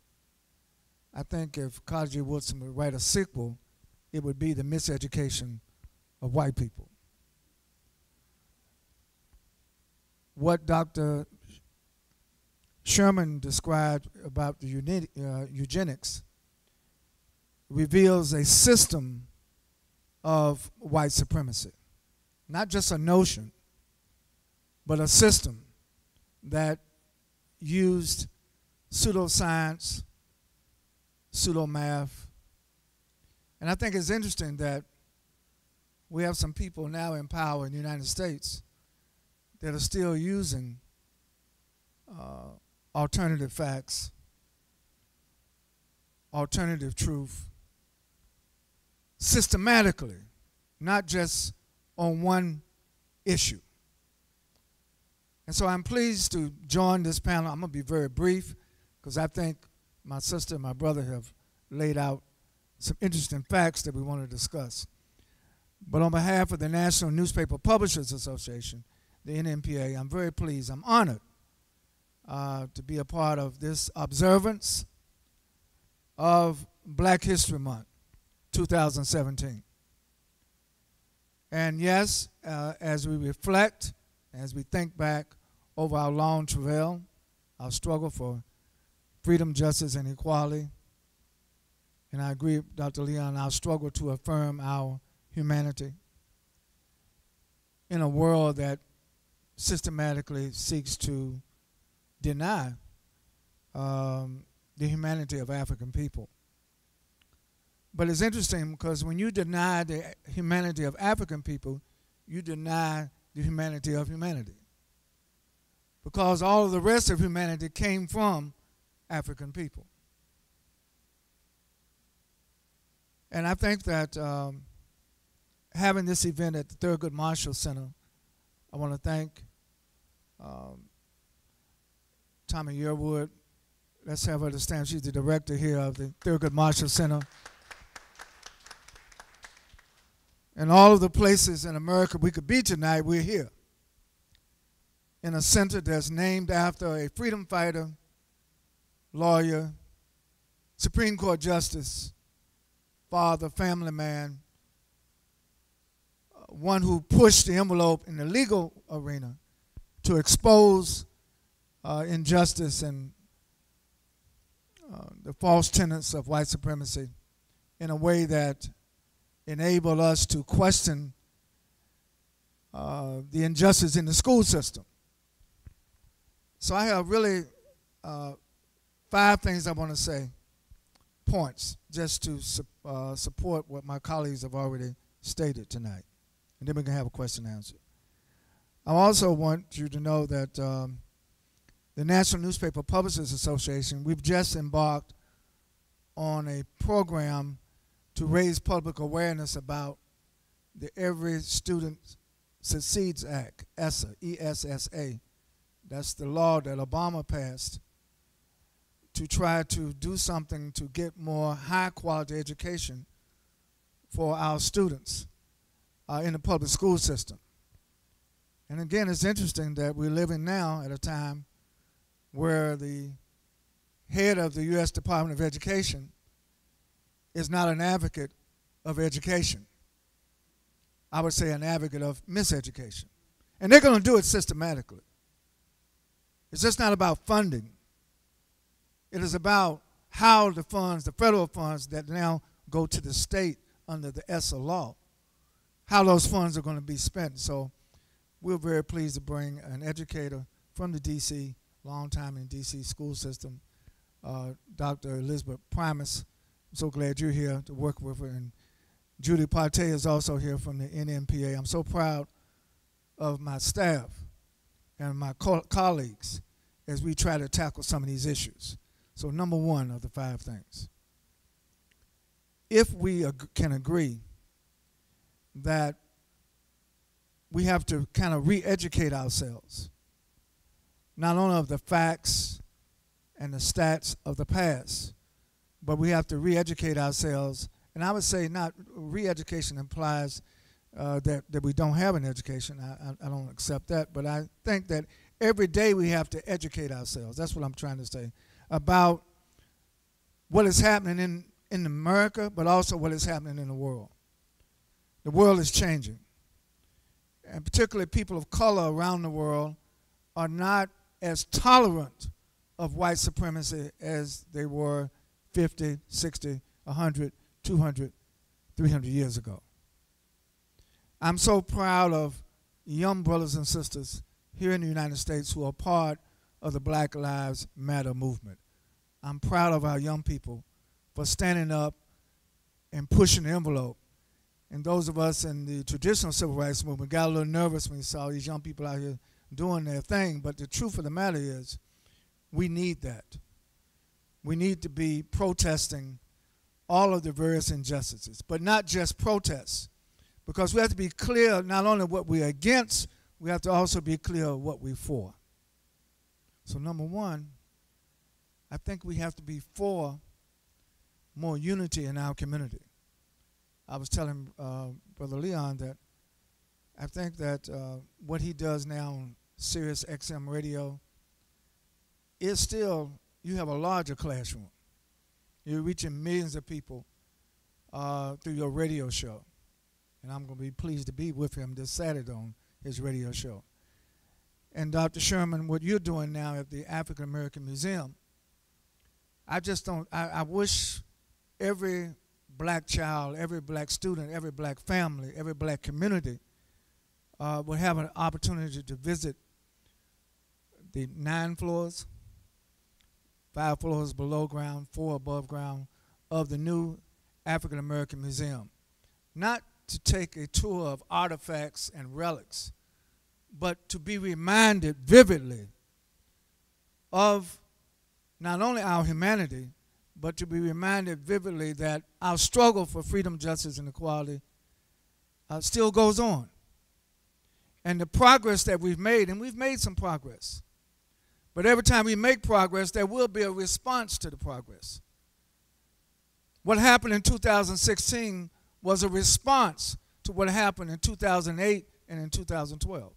I think if College G. Woodson would write a sequel, it would be The Miseducation of White People. What Dr. Sherman described about the eugenics reveals a system of white supremacy. Not just a notion, but a system that used pseudoscience, pseudo-math. And I think it's interesting that we have some people now in power in the United States that are still using alternative facts, alternative truth, systematically, not just on one issue. And so I'm pleased to join this panel. I'm going to be very brief because I think my sister and my brother have laid out some interesting facts that we want to discuss. But on behalf of the National Newspaper Publishers Association, the NNPA, I'm very pleased, I'm honored to be a part of this observance of Black History Month 2017. And yes, as we reflect, as we think back over our long travail, our struggle for freedom, justice, and equality, and I agree with Dr. Leon, our struggle to affirm our humanity in a world that systematically seeks to deny the humanity of African people. But it's interesting because when you deny the humanity of African people, you deny the humanity of humanity. Because all of the rest of humanity came from African people. And I think that having this event at the Thurgood Marshall Center, I want to thank Tommy Yearwood. Let's have her to stand. She's the director here of the Thurgood Marshall Center. And all of the places in America we could be tonight, we're here in a center that's named after a freedom fighter, lawyer, Supreme Court justice, father, family man, one who pushed the envelope in the legal arena to expose injustice and the false tenets of white supremacy in a way that enabled us to question the injustice in the school system. So I have really 5 things I want to say, points, just to support what my colleagues have already stated tonight. And then we can have a question and answer. I also want you to know that the National Newspaper Publishers Association, we've just embarked on a program to raise public awareness about the Every Student Succeeds Act, ESSA, E-S-S-A. That's the law that Obama passed to try to do something to get more high-quality education for our students in the public school system. And again, it's interesting that we're living now at a time where the head of the U.S. Department of Education is not an advocate of education. I would say an advocate of miseducation. And they're going to do it systematically. It's just not about funding. It is about how the funds, the federal funds that now go to the state under the ESSA law, how those funds are going to be spent. So we're very pleased to bring an educator from the D.C., long time in D.C. school system, Dr. Elizabeth Primus. I'm so glad you're here to work with her. And Judy Partey is also here from the NNPA. I'm so proud of my staff and my colleagues as we try to tackle some of these issues. So number 1 of the 5 things. If we can agree that we have to kind of re-educate ourselves, not only of the facts and the stats of the past, but we have to re-educate ourselves. And I would say not re-education implies that we don't have an education. I don't accept that. But I think that every day we have to educate ourselves. That's what I'm trying to say about what is happening in America, but also what is happening in the world. The world is changing. And particularly people of color around the world are not as tolerant of white supremacy as they were 50, 60, 100, 200, 300 years ago. I'm so proud of young brothers and sisters here in the United States who are part of the Black Lives Matter movement. I'm proud of our young people for standing up and pushing the envelope. And those of us in the traditional civil rights movement got a little nervous when we saw these young people out here doing their thing. But the truth of the matter is, we need that. We need to be protesting all of the various injustices, but not just protests, because we have to be clear not only what we're against, we have to also be clear what we're for. So number one, I think we have to be for more unity in our community. I was telling Brother Leon that I think that what he does now on Sirius XM radio is still, you have a larger classroom. You're reaching millions of people through your radio show. And I'm going to be pleased to be with him this Saturday on his radio show. And Dr. Sherman, what you're doing now at the African American Museum, I wish every black child, every black student, every black family, every black community would have an opportunity to visit the 9 floors, 5 floors below ground, 4 above ground of the new African American Museum. Not to take a tour of artifacts and relics, but to be reminded vividly of not only our humanity, but to be reminded vividly that our struggle for freedom, justice, and equality still goes on. And the progress that we've made, and we've made some progress, but every time we make progress, there will be a response to the progress. What happened in 2016 was a response to what happened in 2008 and in 2012.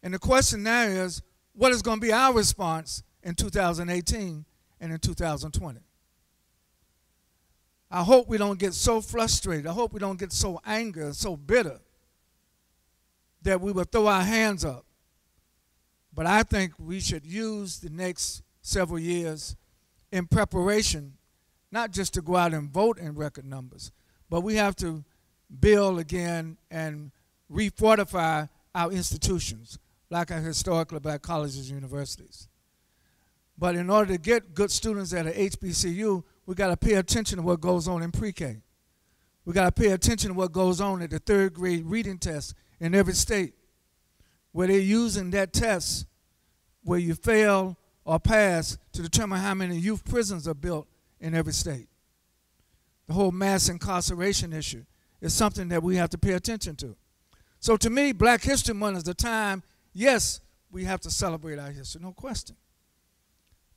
And the question now is, what is going to be our response in 2018 and in 2020? I hope we don't get so frustrated. I hope we don't get so angry, so bitter that we will throw our hands up. But I think we should use the next several years in preparation, not just to go out and vote in record numbers, but we have to build again and refortify our institutions, like our historically black colleges and universities. But in order to get good students at a HBCU, we got to pay attention to what goes on in pre-K. We got to pay attention to what goes on at the 3rd grade reading test in every state, where they're using that test where you fail or pass to determine how many youth prisons are built in every state. The whole mass incarceration issue is something that we have to pay attention to. So to me, Black History Month is the time, yes, we have to celebrate our history, no question.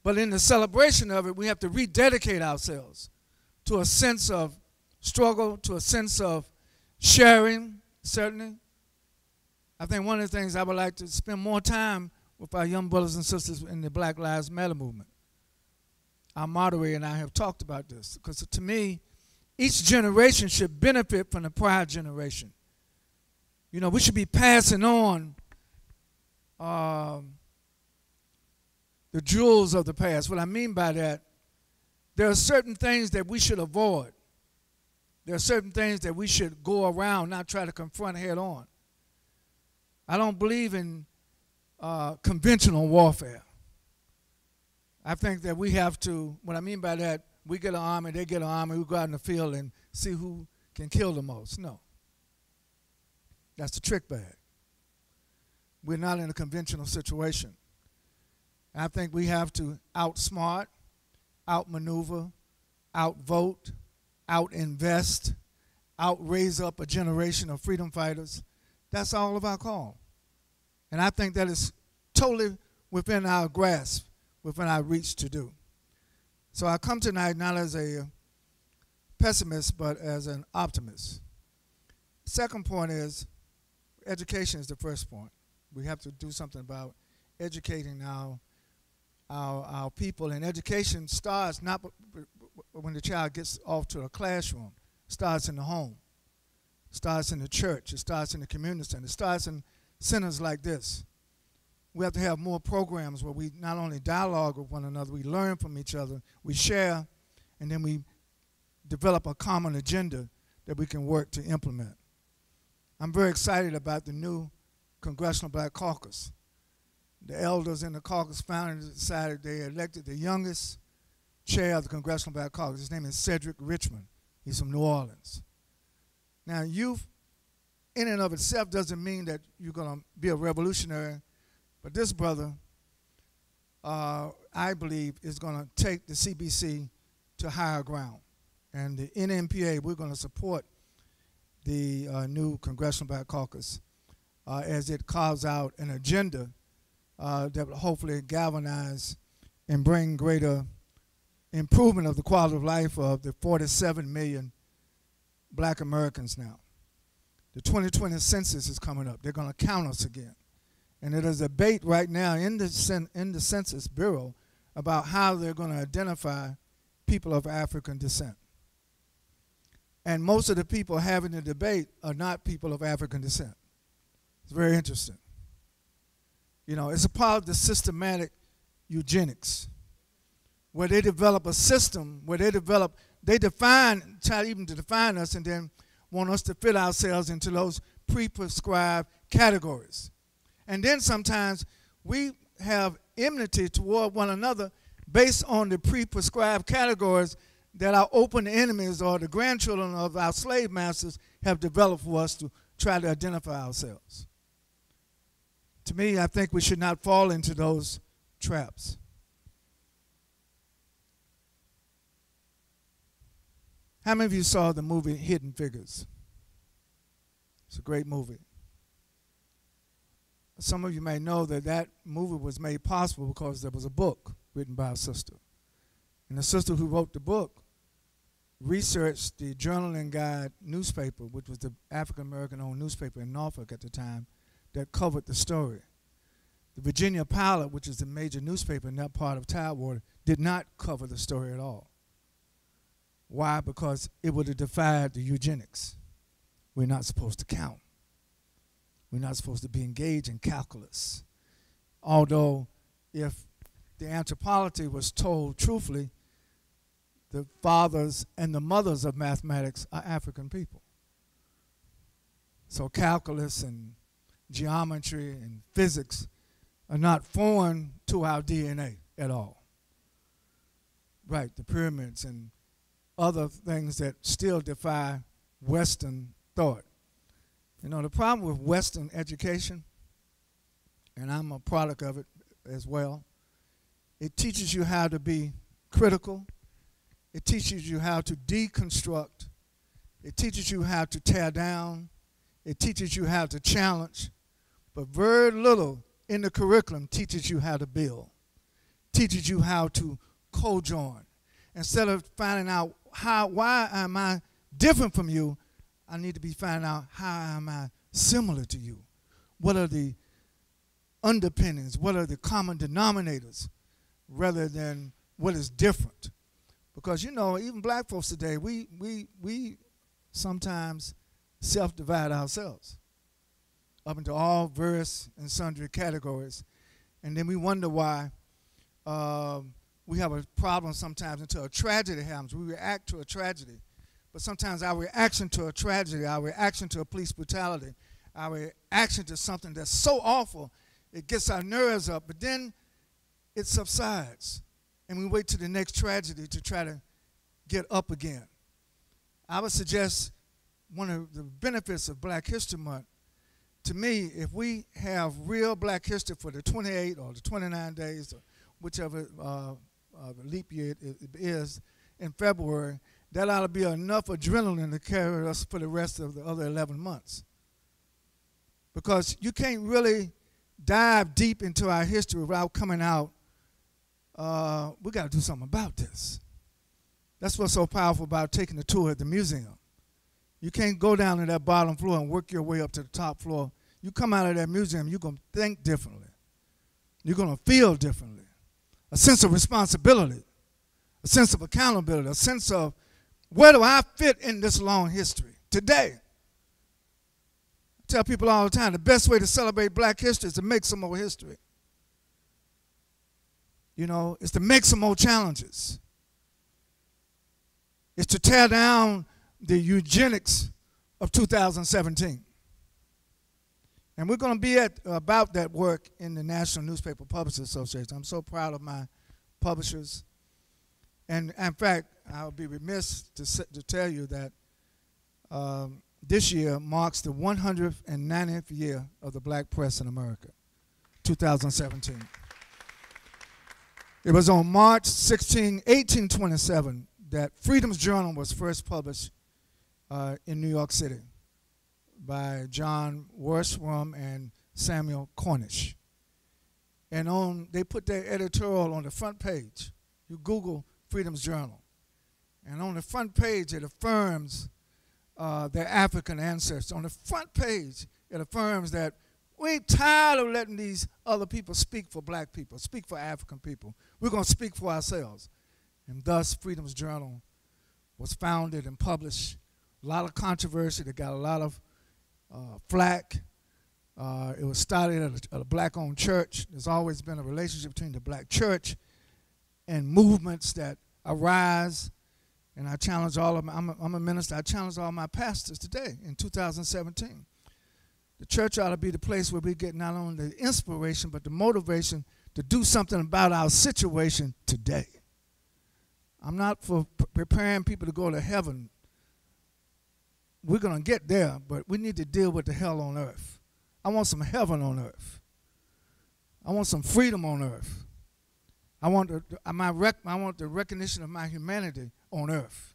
But in the celebration of it, we have to rededicate ourselves to a sense of struggle, to a sense of sharing, certainly. I think one of the things I would like to spend more time with our young brothers and sisters in the Black Lives Matter movement. Our moderator and I have talked about this, because to me, each generation should benefit from the prior generation. You know, we should be passing on the jewels of the past. What I mean by that, there are certain things that we should avoid. There are certain things that we should go around, not try to confront head on. I don't believe in conventional warfare. I think that we have to, what I mean by that, we get an army, they get an army, we go out in the field and see who can kill the most. No. That's the trick bag. We're not in a conventional situation. I think we have to outsmart, outmaneuver, outvote, outinvest, outraise up a generation of freedom fighters. That's all of our call. And I think that is totally within our grasp, within our reach to do. So I come tonight not as a pessimist, but as an optimist. Second point is, education is the first point. We have to do something about educating our people. And education starts not when the child gets off to a classroom. It starts in the home. It starts in the church. It starts in the community center. It starts in centers like this. We have to have more programs where we not only dialogue with one another, we learn from each other, we share, and then we develop a common agenda that we can work to implement. I'm very excited about the new Congressional Black Caucus. The elders in the caucus finally decided they elected the youngest chair of the Congressional Black Caucus. His name is Cedric Richmond. He's from New Orleans. Now, youth in and of itself doesn't mean that you're going to be a revolutionary, but this brother, I believe, is going to take the CBC to higher ground. And the NMPA, we're going to support the new Congressional Black Caucus as it carves out an agenda that will hopefully galvanize and bring greater improvement of the quality of life of the 47 million black Americans now. The 2020 census is coming up. They're going to count us again. And there's a debate right now in the Census Bureau about how they're going to identify people of African descent. And most of the people having the debate are not people of African descent. It's very interesting. You know, it's a part of the systematic eugenics, where they develop a system, where they try even to define us and then want us to fit ourselves into those pre-prescribed categories. And then sometimes we have enmity toward one another based on the pre-prescribed categories that our open enemies or the grandchildren of our slave masters have developed for us to try to identify ourselves. To me, I think we should not fall into those traps. How many of you saw the movie Hidden Figures? It's a great movie. Some of you may know that that movie was made possible because there was a book written by a sister. And the sister who wrote the book researched the Journal and Guide newspaper, which was the African-American-owned newspaper in Norfolk at the time, that covered the story. The Virginia Pilot, which is the major newspaper in that part of Tidewater, did not cover the story at all. Why? Because it would have defied the eugenics. We're not supposed to count. We're not supposed to be engaged in calculus. Although, if the anthropology was told truthfully, the fathers and the mothers of mathematics are African people. So calculus and geometry and physics are not foreign to our DNA at all. Right, the pyramids and other things that still defy Western thought. You know, the problem with Western education, and I'm a product of it as well, it teaches you how to be critical. It teaches you how to deconstruct. It teaches you how to tear down. It teaches you how to challenge. But very little in the curriculum teaches you how to build, teaches you how to co-join. Instead of finding out why am I different from you, I need to be finding out how am I similar to you. What are the underpinnings? What are the common denominators rather than what is different? Because, you know, even black folks today, we sometimes self-divide ourselves up into all various and sundry categories. And then we wonder why we have a problem sometimes until a tragedy happens. We react to a tragedy. But sometimes our reaction to a tragedy, our reaction to a police brutality, our reaction to something that's so awful, it gets our nerves up, but then it subsides. And we wait till the next tragedy to try to get up again. I would suggest one of the benefits of Black History Month, to me, if we have real Black history for the 28 or the 29 days, or whichever leap year it is, in February, that ought to be enough adrenaline to carry us for the rest of the other 11 months. Because you can't really dive deep into our history without coming out, we got to do something about this. That's what's so powerful about taking a tour at the museum. You can't go down to that bottom floor and work your way up to the top floor. You come out of that museum, you're going to think differently. You're going to feel differently. A sense of responsibility, a sense of accountability, a sense of where do I fit in this long history today? I tell people all the time, the best way to celebrate Black history is to make some more history. You know, it's to make some more challenges. It's to tear down the eugenics of 2017. And we're going to be about that work in the National Newspaper Publishers Association. I'm so proud of my publishers. And in fact, I'll be remiss to tell you that this year marks the 190th year of the black press in America, 2017. It was on March 16, 1827 that Freedom's Journal was first published in New York City by John Worsham and Samuel Cornish. And they put their editorial on the front page. You Google Freedom's Journal. And on the front page, it affirms their African ancestors. On the front page, it affirms that we ain't tired of letting these other people speak for black people, speak for African people. We're going to speak for ourselves. And thus, Freedom's Journal was founded and published. A lot of controversy. They got a lot of flack. It was started at a black-owned church. There's always been a relationship between the black church and movements that arise. And I challenge all of my, I'm a minister, I challenge all my pastors today in 2017. The church ought to be the place where we get not only the inspiration, but the motivation to do something about our situation today. I'm not for preparing people to go to heaven. We're going to get there, but we need to deal with the hell on earth. I want some heaven on earth. I want some freedom on earth. I want the recognition of my humanity on earth.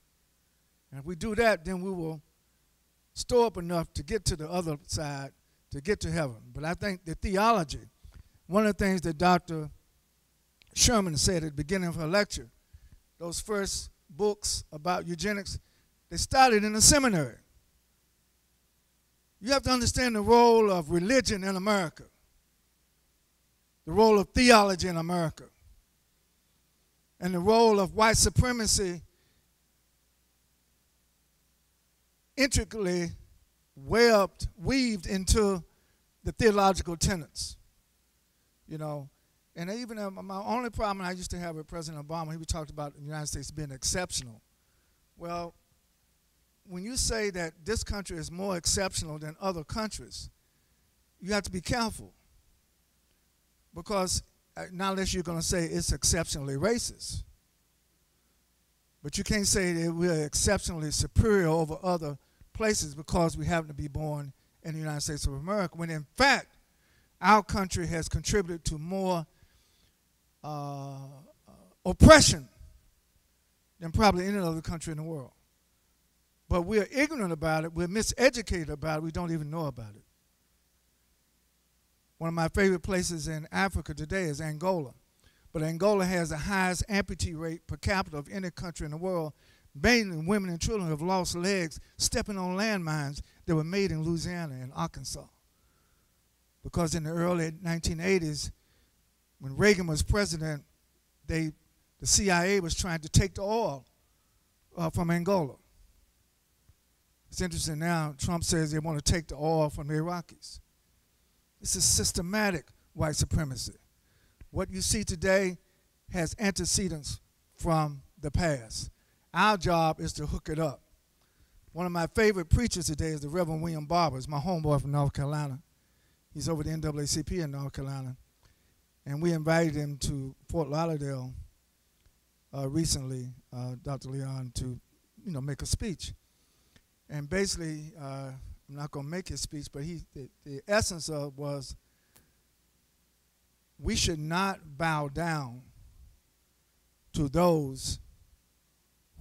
And if we do that, then we will store up enough to get to the other side, to get to heaven. But I think the theology, one of the things that Dr. Sherman said at the beginning of her lecture, those first books about eugenics, they started in a seminary. You have to understand the role of religion in America, the role of theology in America, and the role of white supremacy intricately weaved into the theological tenets, you know. And even my only problem I used to have with President Obama, he talked about the United States being exceptional. Well, when you say that this country is more exceptional than other countries, you have to be careful, because not unless you're going to say it's exceptionally racist. But you can't say that we're exceptionally superior over other places because we happen to be born in the United States of America, when in fact our country has contributed to more oppression than probably any other country in the world. But we're ignorant about it, we're miseducated about it, we don't even know about it. One of my favorite places in Africa today is Angola. But Angola has the highest amputee rate per capita of any country in the world. Mainly women and children have lost legs stepping on landmines that were made in Louisiana and Arkansas. Because in the early 1980s, when Reagan was president, the CIA was trying to take the oil from Angola. It's interesting now, Trump says they want to take the oil from the Iraqis. This is systematic white supremacy. What you see today has antecedents from the past. Our job is to hook it up. One of my favorite preachers today is the Reverend William Barber. He's my homeboy from North Carolina. He's over the NAACP in North Carolina. And we invited him to Fort Lauderdale recently, Dr. Leon, to make a speech. And basically, I'm not going to make his speech, but the essence of was, we should not bow down to those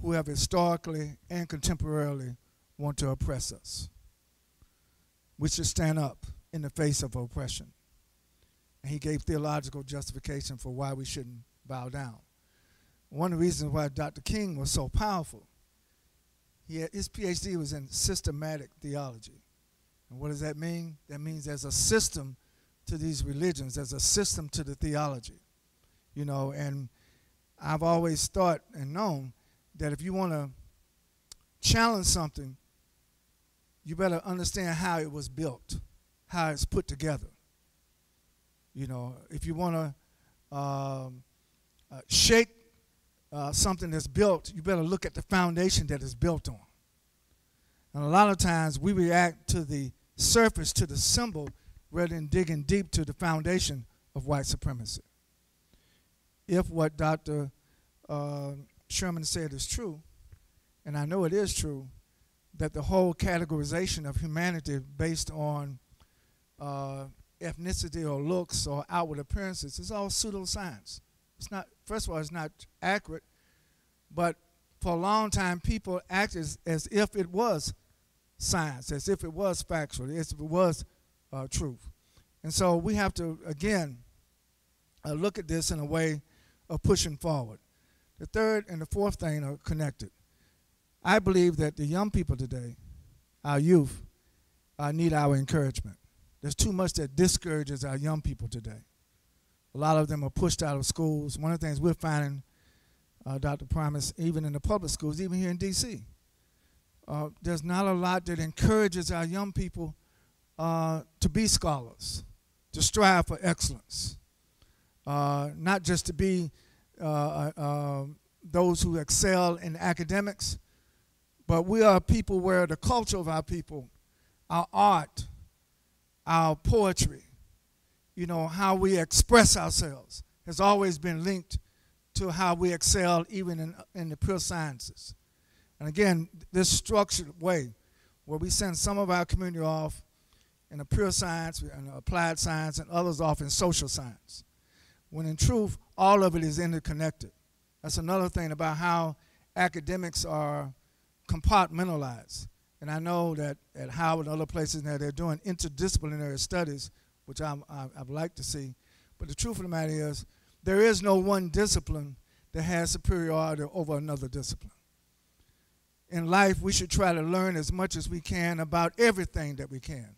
who have historically and contemporarily want to oppress us. We should stand up in the face of oppression. And he gave theological justification for why we shouldn't bow down. One of the reasons why Dr. King was so powerful, his PhD was in systematic theology. And what does that mean? That means there's a system to these religions. There's a system to the theology, and I've always thought and known that if you want to challenge something, you better understand how it was built, how it's put together. If you want to shake something that's built, you better look at the foundation that it's built on. And a lot of times we react to the surface, to the symbol, rather than digging deep to the foundation of white supremacy. If what Dr. Sherman said is true, and I know it is true, that the whole categorization of humanity based on ethnicity or looks or outward appearances is all pseudoscience. It's not, first of all, it's not accurate, but for a long time people acted as if it was science, as if it was factual, as if it was truth. And so we have to, again, look at this in a way of pushing forward. The third and the fourth thing are connected. I believe that the young people today, our youth, need our encouragement. There's too much that discourages our young people today. A lot of them are pushed out of schools. One of the things we're finding, Dr. Primus, even in the public schools, even here in D.C., there's not a lot that encourages our young people to be scholars, to strive for excellence, not just to be those who excel in academics, but we are people where the culture of our people, our art, our poetry, you know, how we express ourselves has always been linked to how we excel even in the pure sciences. And again, this structured way where we send some of our community off in a pure science and applied science and others off in social science, when in truth, all of it is interconnected. That's another thing about how academics are compartmentalized. And I know that at Howard and other places now they're doing interdisciplinary studies, which I'd like to see. But the truth of the matter is there is no one discipline that has superiority over another discipline. In life, we should try to learn as much as we can about everything that we can,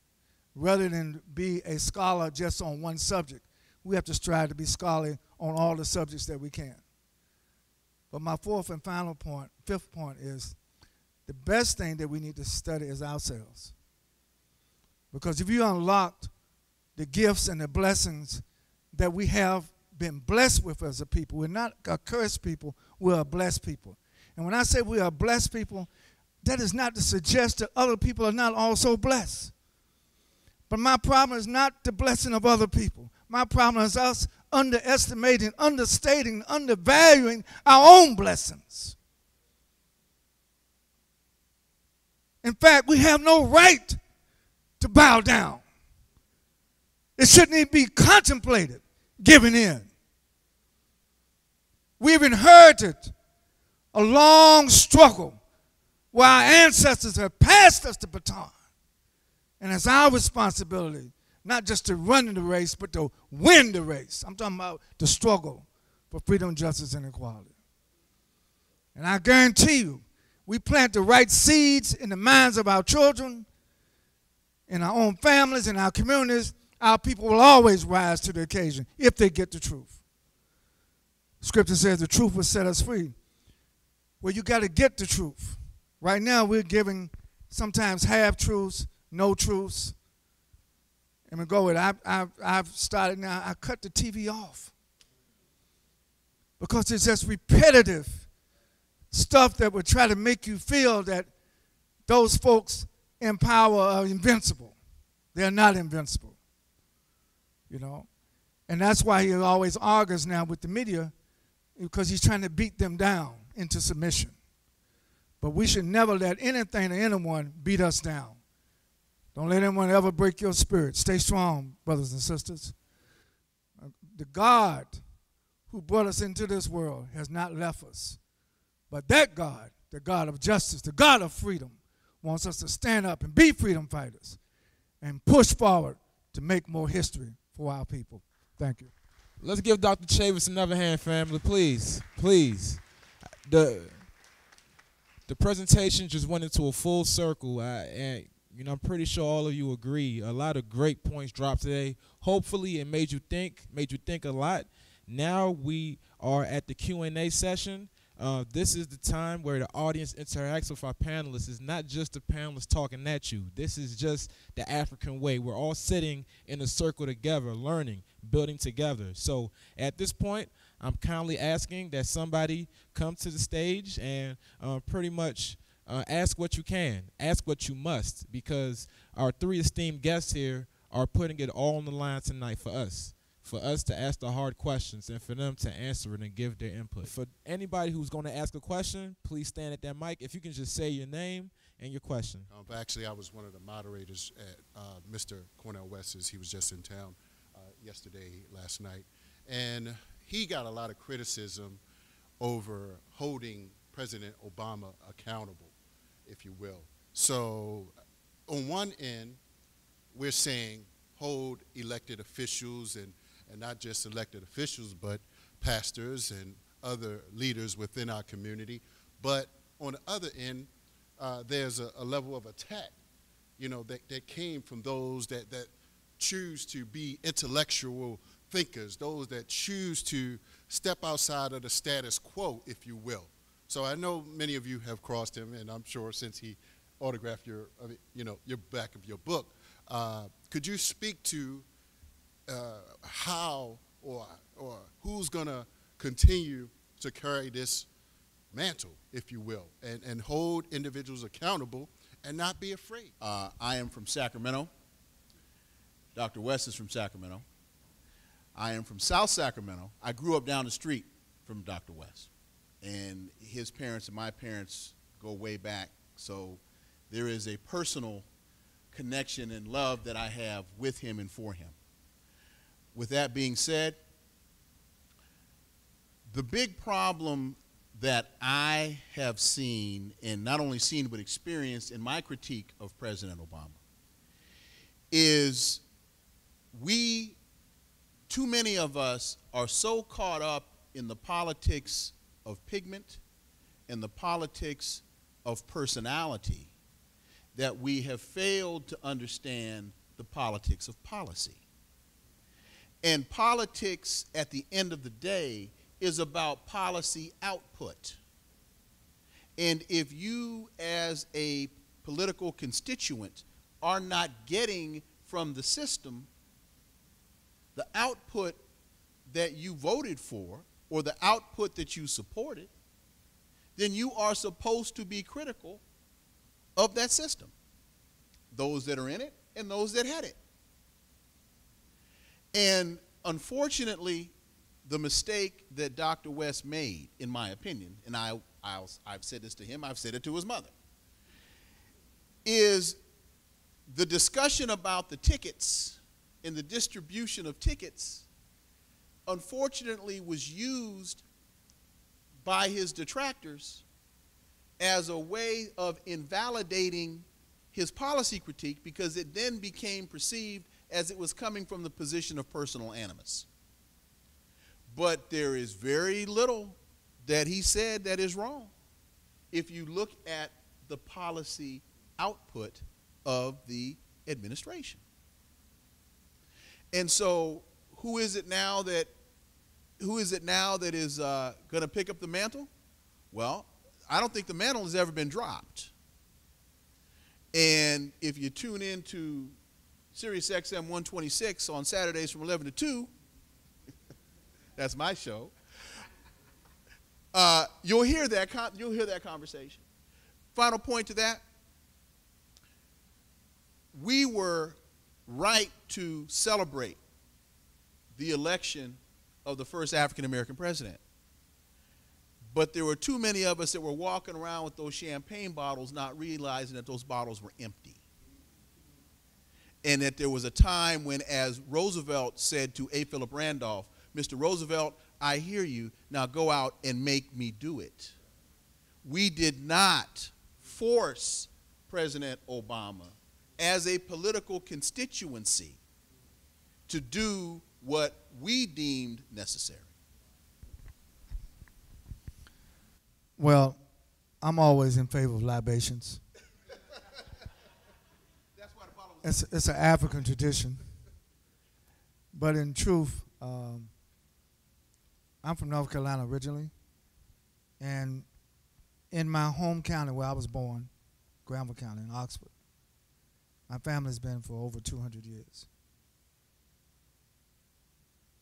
rather than be a scholar just on one subject. We have to strive to be scholarly on all the subjects that we can. But my fourth and final point, fifth point is the best thing that we need to study is ourselves. Because if you unlocked the gifts and the blessings that we have been blessed with as a people, we're not a cursed people, we're a blessed people. And when I say we are blessed people, that is not to suggest that other people are not also blessed. But my problem is not the blessing of other people. My problem is us underestimating, understating, undervaluing our own blessings. In fact, we have no right to bow down. It shouldn't even be contemplated giving in. We've inherited a long struggle where our ancestors have passed us the baton. And it's our responsibility not just to run in the race, but to win the race. I'm talking about the struggle for freedom, justice, and equality. And I guarantee you, we plant the right seeds in the minds of our children, in our own families, in our communities, our people will always rise to the occasion if they get the truth. Scripture says the truth will set us free. Well, you got to get the truth. Right now, we're giving sometimes half-truths, no truths. And we go with it. I've started now, I cut the TV off because it's just repetitive stuff that would try to make you feel that those folks in power are invincible. They're not invincible, you know. And that's why he always argues now with the media, because he's trying to beat them down into submission. But we should never let anything or anyone beat us down. Don't let anyone ever break your spirit. Stay strong, brothers and sisters. The God who brought us into this world has not left us. But that God, the God of justice, the God of freedom, wants us to stand up and be freedom fighters and push forward to make more history for our people. Thank you. Let's give Dr. Chavis another hand, family, please. Please. The presentation just went into a full circle, and you know, I'm pretty sure all of you agree. A lot of great points dropped today. Hopefully, it made you think a lot. Now we are at the Q&A session. This is the time where the audience interacts with our panelists. It's not just the panelists talking at you. This is just the African way. We're all sitting in a circle together, learning, building together. So at this point, I'm kindly asking that somebody come to the stage and pretty much ask what you can, ask what you must, because our three esteemed guests here are putting it all on the line tonight for us to ask the hard questions and for them to answer it and give their input. For anybody who's going to ask a question, please stand at that mic. If you can just say your name and your question. Actually, I was one of the moderators at Mr. Cornel West's. He was just in town last night. And he got a lot of criticism over holding President Obama accountable, if you will. So on one end, we're saying hold elected officials and not just elected officials, but pastors and other leaders within our community. But on the other end, there's a level of attack, that came from those that choose to be intellectual thinkers, those that choose to step outside of the status quo, if you will. So I know many of you have crossed him, and I'm sure since he autographed your back of your book, could you speak to how or who's going to continue to carry this mantle, if you will, and hold individuals accountable and not be afraid? I am from Sacramento. Dr. West is from Sacramento. I am from South Sacramento. I grew up down the street from Dr. West. And his parents and my parents go way back. So there is a personal connection and love that I have with him and for him. With that being said, the big problem that I have seen, and not only seen but experienced in my critique of President Obama, is too many of us are so caught up in the politics of pigment and the politics of personality that we have failed to understand the politics of policy. And politics, at the end of the day, is about policy output. And if you, as a political constituent, are not getting from the system the output that you voted for or the output that you supported, then you are supposed to be critical of that system, those that are in it and those that had it. And unfortunately, the mistake that Dr. West made, in my opinion, and I've said this to him, I've said it to his mother, is the discussion about the tickets and the distribution of tickets, unfortunately, was used by his detractors as a way of invalidating his policy critique, because it then became perceived as it was coming from the position of personal animus. But there is very little that he said that is wrong if you look at the policy output of the administration. And so who is it now that is going to pick up the mantle? Well, I don't think the mantle has ever been dropped. And if you tune in to Sirius XM 126 on Saturdays from 11 to 2, that's my show, you'll hear that conversation. Final point to that, we were right to celebrate the election of the first African-American president. But there were too many of us that were walking around with those champagne bottles not realizing that those bottles were empty. And that there was a time when, as Roosevelt said to A. Philip Randolph, Mr. Roosevelt, I hear you, now go out and make me do it. We did not force President Obama as a political constituency to do what we deemed necessary. Well, I'm always in favor of libations. It's an African tradition. But in truth, I'm from North Carolina originally. And in my home county where I was born, Granville County in Oxford, my family's been for over 200 years.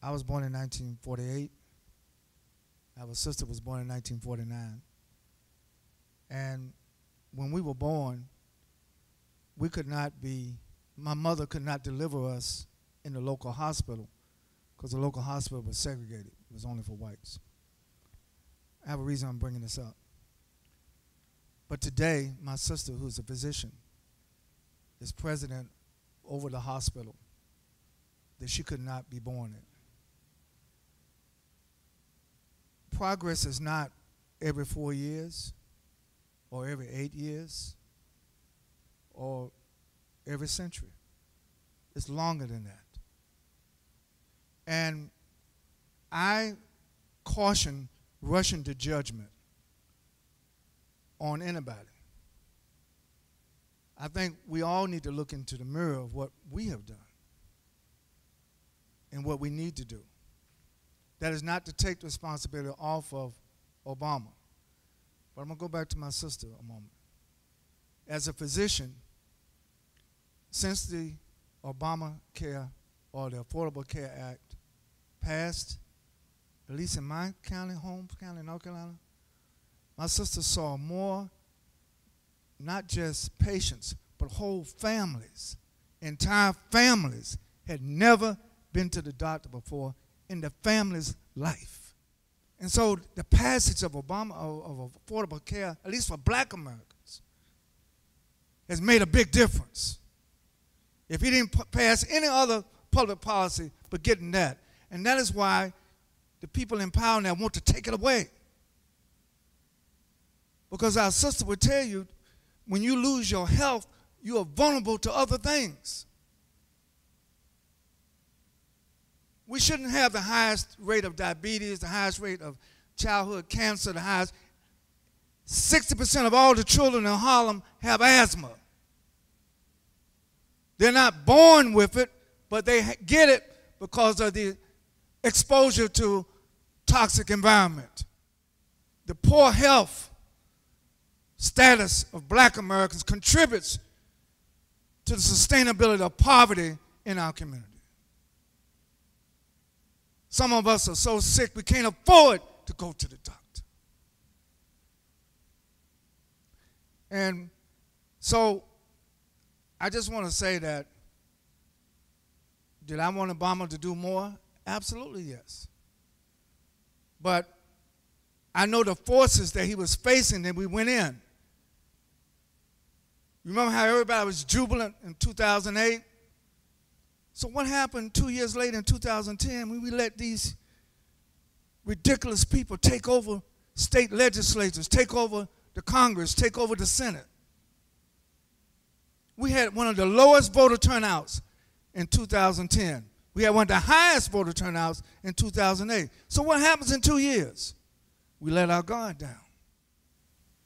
I was born in 1948. I have a sister who was born in 1949. And when we were born, we could not be, my mother could not deliver us in the local hospital because the local hospital was segregated. It was only for whites. I have a reason I'm bringing this up. But today, my sister, who's a physician, is president over the hospital that she could not be born in. Progress is not every 4 years or every 8 years or every century. It's longer than that. And I caution rushing to judgment on anybody. I think we all need to look into the mirror of what we have done and what we need to do. That is not to take the responsibility off of Obama. But I'm going to go back to my sister a moment. As a physician, since the Obamacare or the Affordable Care Act passed, at least in my county, Holmes County, North Carolina, my sister saw more, not just patients, but whole families, entire families had never been to the doctor before in the family's life. And so the passage of Obama, of affordable care, at least for black Americans, has made a big difference. If he didn't pass any other public policy but getting that. And that is why the people in power now want to take it away. Because our sister would tell you, when you lose your health, you are vulnerable to other things. We shouldn't have the highest rate of diabetes, the highest rate of childhood cancer, the highest. 60% of all the children in Harlem have asthma. They're not born with it, but they get it because of the exposure to toxic environment. The poor health status of black Americans contributes to the sustainability of poverty in our community. Some of us are so sick we can't afford to go to the doctor. And so I just want to say that, did I want Obama to do more? Absolutely, yes. But I know the forces that he was facing that we went in. You remember how everybody was jubilant in 2008? So what happened 2 years later in 2010 when we let these ridiculous people take over state legislatures, take over the Congress, take over the Senate? We had one of the lowest voter turnouts in 2010. We had one of the highest voter turnouts in 2008. So what happens in 2 years? We let our guard down.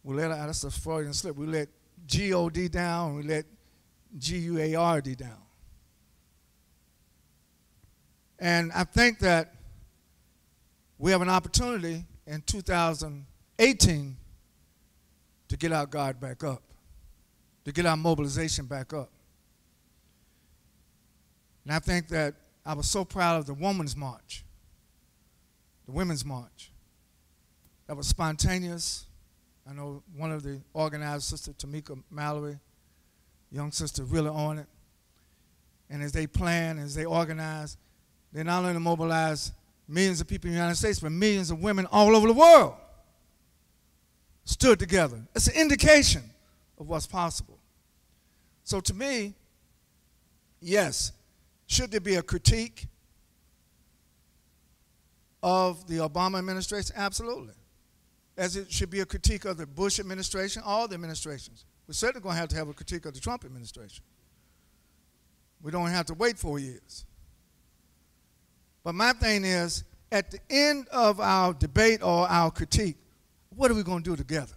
We let our, that's a Freudian slip. We let G-O-D down, we let G-U-A-R-D down. And I think that we have an opportunity in 2018 to get our guard back up, to get our mobilization back up. And I think that I was so proud of the Women's March, the Women's March. That was spontaneous. I know one of the organizers, Sister Tamika Mallory, young sister, really on it. And as they plan, as they organize, they not only mobilize millions of people in the United States, but millions of women all over the world stood together. It's an indication of what's possible. So to me, yes, should there be a critique of the Obama administration? Absolutely. As it should be a critique of the Bush administration, all the administrations. We're certainly going to have a critique of the Trump administration. We don't have to wait 4 years. But my thing is, at the end of our debate or our critique, what are we going to do together?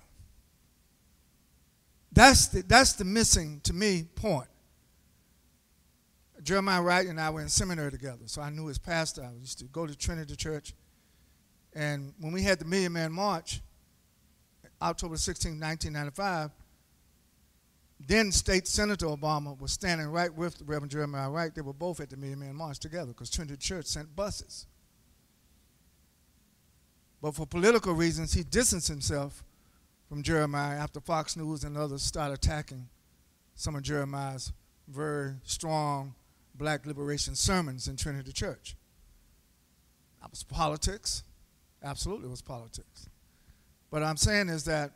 That's the missing, to me, point. Jeremiah Wright and I were in seminary together, so I knew his pastor. I used to go to Trinity Church. And when we had the Million Man March, October 16, 1995, then State Senator Obama was standing right with the Reverend Jeremiah Wright. They were both at the Million Man March together because Trinity Church sent buses. But for political reasons, he distanced himself from Jeremiah after Fox News and others started attacking some of Jeremiah's very strong black liberation sermons in Trinity Church. That was politics. Absolutely, it was politics. But I'm saying is that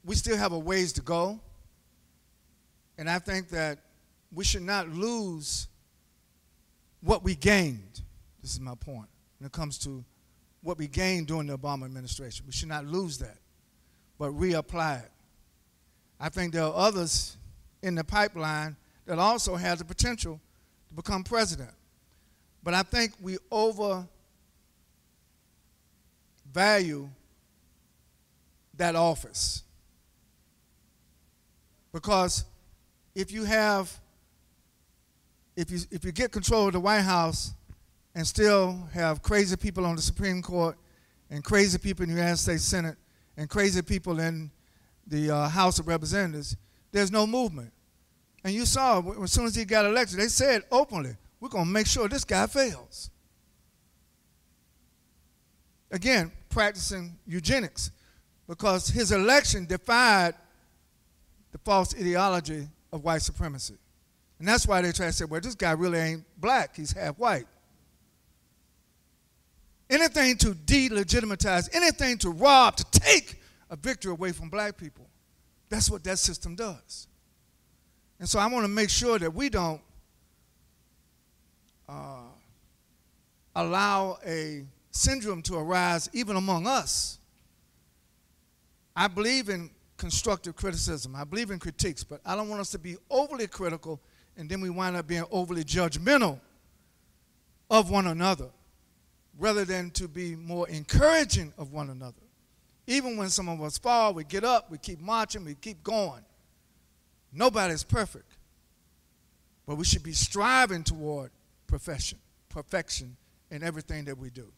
we still have a ways to go, and I think that we should not lose what we gained. This is my point when it comes to what we gained during the Obama administration. We should not lose that, but reapply it. I think there are others in the pipeline that also have the potential to become president. But I think we overvalue that office. Because if you get control of the White House and still have crazy people on the Supreme Court and crazy people in the United States Senate and crazy people in the House of Representatives, there's no movement. And you saw, as soon as he got elected, they said openly, we're going to make sure this guy fails. Again, practicing eugenics, because his election defied the false ideology of white supremacy. And that's why they try to say, well, this guy really ain't black, he's half white. Anything to delegitimize, anything to rob, to take a victory away from black people, that's what that system does. And so I want to make sure that we don't allow a syndrome to arise even among us. I believe in constructive criticism. I believe in critiques, but I don't want us to be overly critical and then we wind up being overly judgmental of one another rather than to be more encouraging of one another. Even when some of us fall, we get up, we keep marching, we keep going. Nobody's perfect, but we should be striving toward perfection in everything that we do.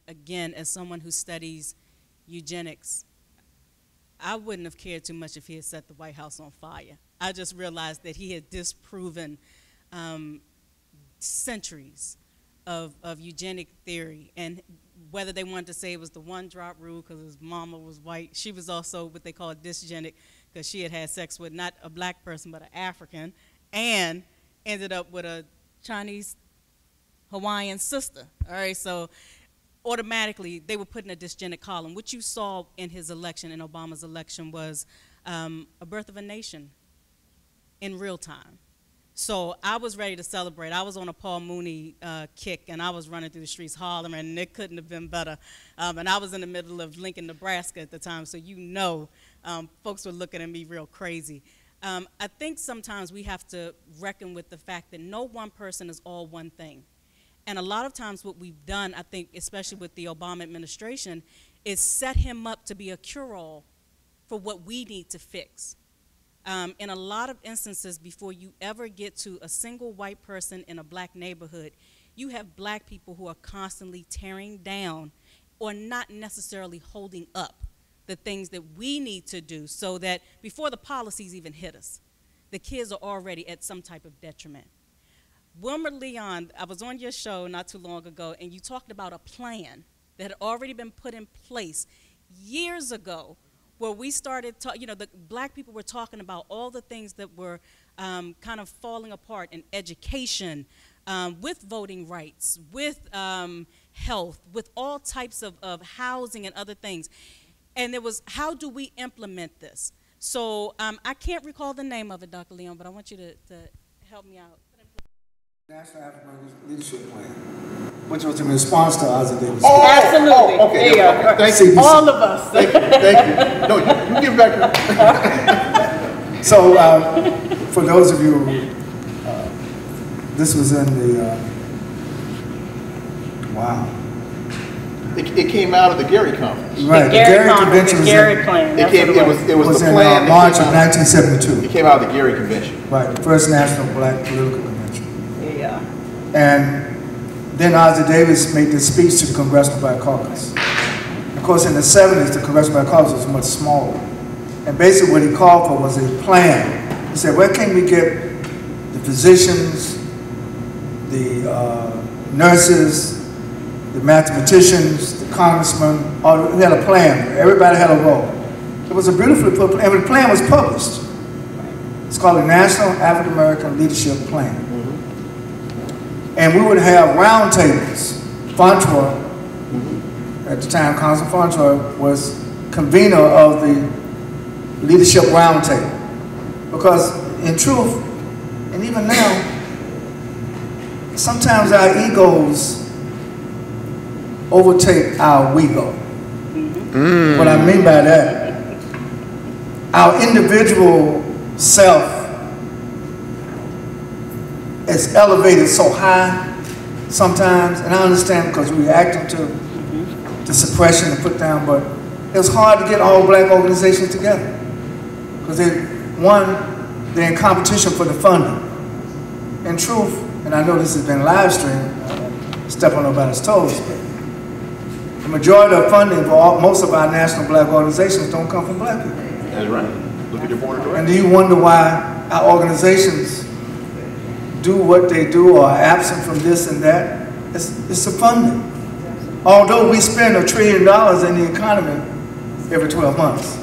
Again, as someone who studies eugenics, I wouldn't have cared too much if he had set the White House on fire. I just realized that he had disproven centuries of eugenic theory, and whether they wanted to say it was the one-drop rule because his mama was white, she was also what they call dysgenic because she had had sex with not a black person but an African, and ended up with a Chinese Hawaiian sister. All right, so automatically they were put in a dysgenic column. What you saw in his election, in Obama's election, was a birth of a nation in real time. So I was ready to celebrate. I was on a Paul Mooney kick, and I was running through the streets hollering, and it couldn't have been better. And I was in the middle of Lincoln, Nebraska at the time, so you know folks were looking at me real crazy. I think sometimes we have to reckon with the fact that no one person is all one thing. And a lot of times what we've done, I think, especially with the Obama administration, is set him up to be a cure-all for what we need to fix. In a lot of instances, before you ever get to a single white person in a black neighborhood, you have black people who are constantly tearing down or not necessarily holding up the things that we need to do so that before the policies even hit us, the kids are already at some type of detriment. Wilmer Leon, I was on your show not too long ago, and you talked about a plan that had already been put in place years ago where we started, the black people were talking about all the things that were kind of falling apart in education, with voting rights, with health, with all types of housing and other things. And there was, how do we implement this? So I can't recall the name of it, Dr. Leon, but I want you to help me out. National African Leadership Plan, which was in response to Ozzie Davis. Oh, absolutely. Oh, okay. There you go. Thank you. All of us. Thank you. No, you give back. So, for those of you, this was in the, wow. It came out of the Gary Conference. Right, the Gary Convention was Plan. It was the in plan March of 1972. It came out of the Gary Convention. Right, the first national black political convention. Yeah. And then Ozzie Davis made this speech to the Congressional Black Caucus. Of course, in the 70s, the Congressional Black Caucus was much smaller. And basically what he called for was a plan. He said, where can we get the physicians, the nurses, the mathematicians, the congressmen, we had a plan. Everybody had a role. It was a beautifully put plan, and the plan was published. It's called the National African American Leadership Plan. And we would have round tables. Fontroy, at the time, Congressman Fontroy was convener of the Leadership Roundtable. Because in truth, and even now, sometimes our egos overtake our we-go. What I mean by that, our individual self is elevated so high sometimes, and I understand because we react to the suppression and put down, but it was hard to get all black organizations together because they're in competition for the funding. In truth, and I know this has been live streamed, step on nobody's toes, but the majority of funding for most of our national black organizations don't come from black people. That's right. Look at your board of And directors. do you wonder why our organizations do what they do or are absent from this and that? It's the funding. Although we spend $1 trillion in the economy every 12 months.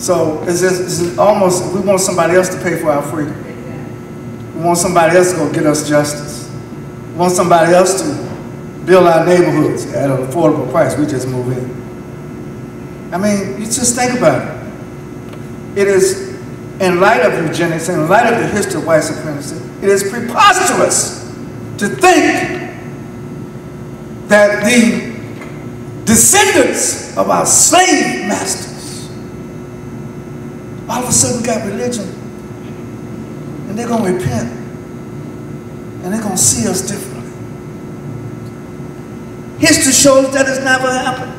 So it's almost, we want somebody else to pay for our freedom. We want somebody else to go get us justice. We want somebody else to build our neighborhoods at an affordable price. We just move in. I mean, you just think about it. It is, in light of eugenics, in light of the history of white supremacy, it is preposterous to think that the descendants of our slave masters all of a sudden got religion and they're going to repent and they're going to see us differently. History shows that it's never happened.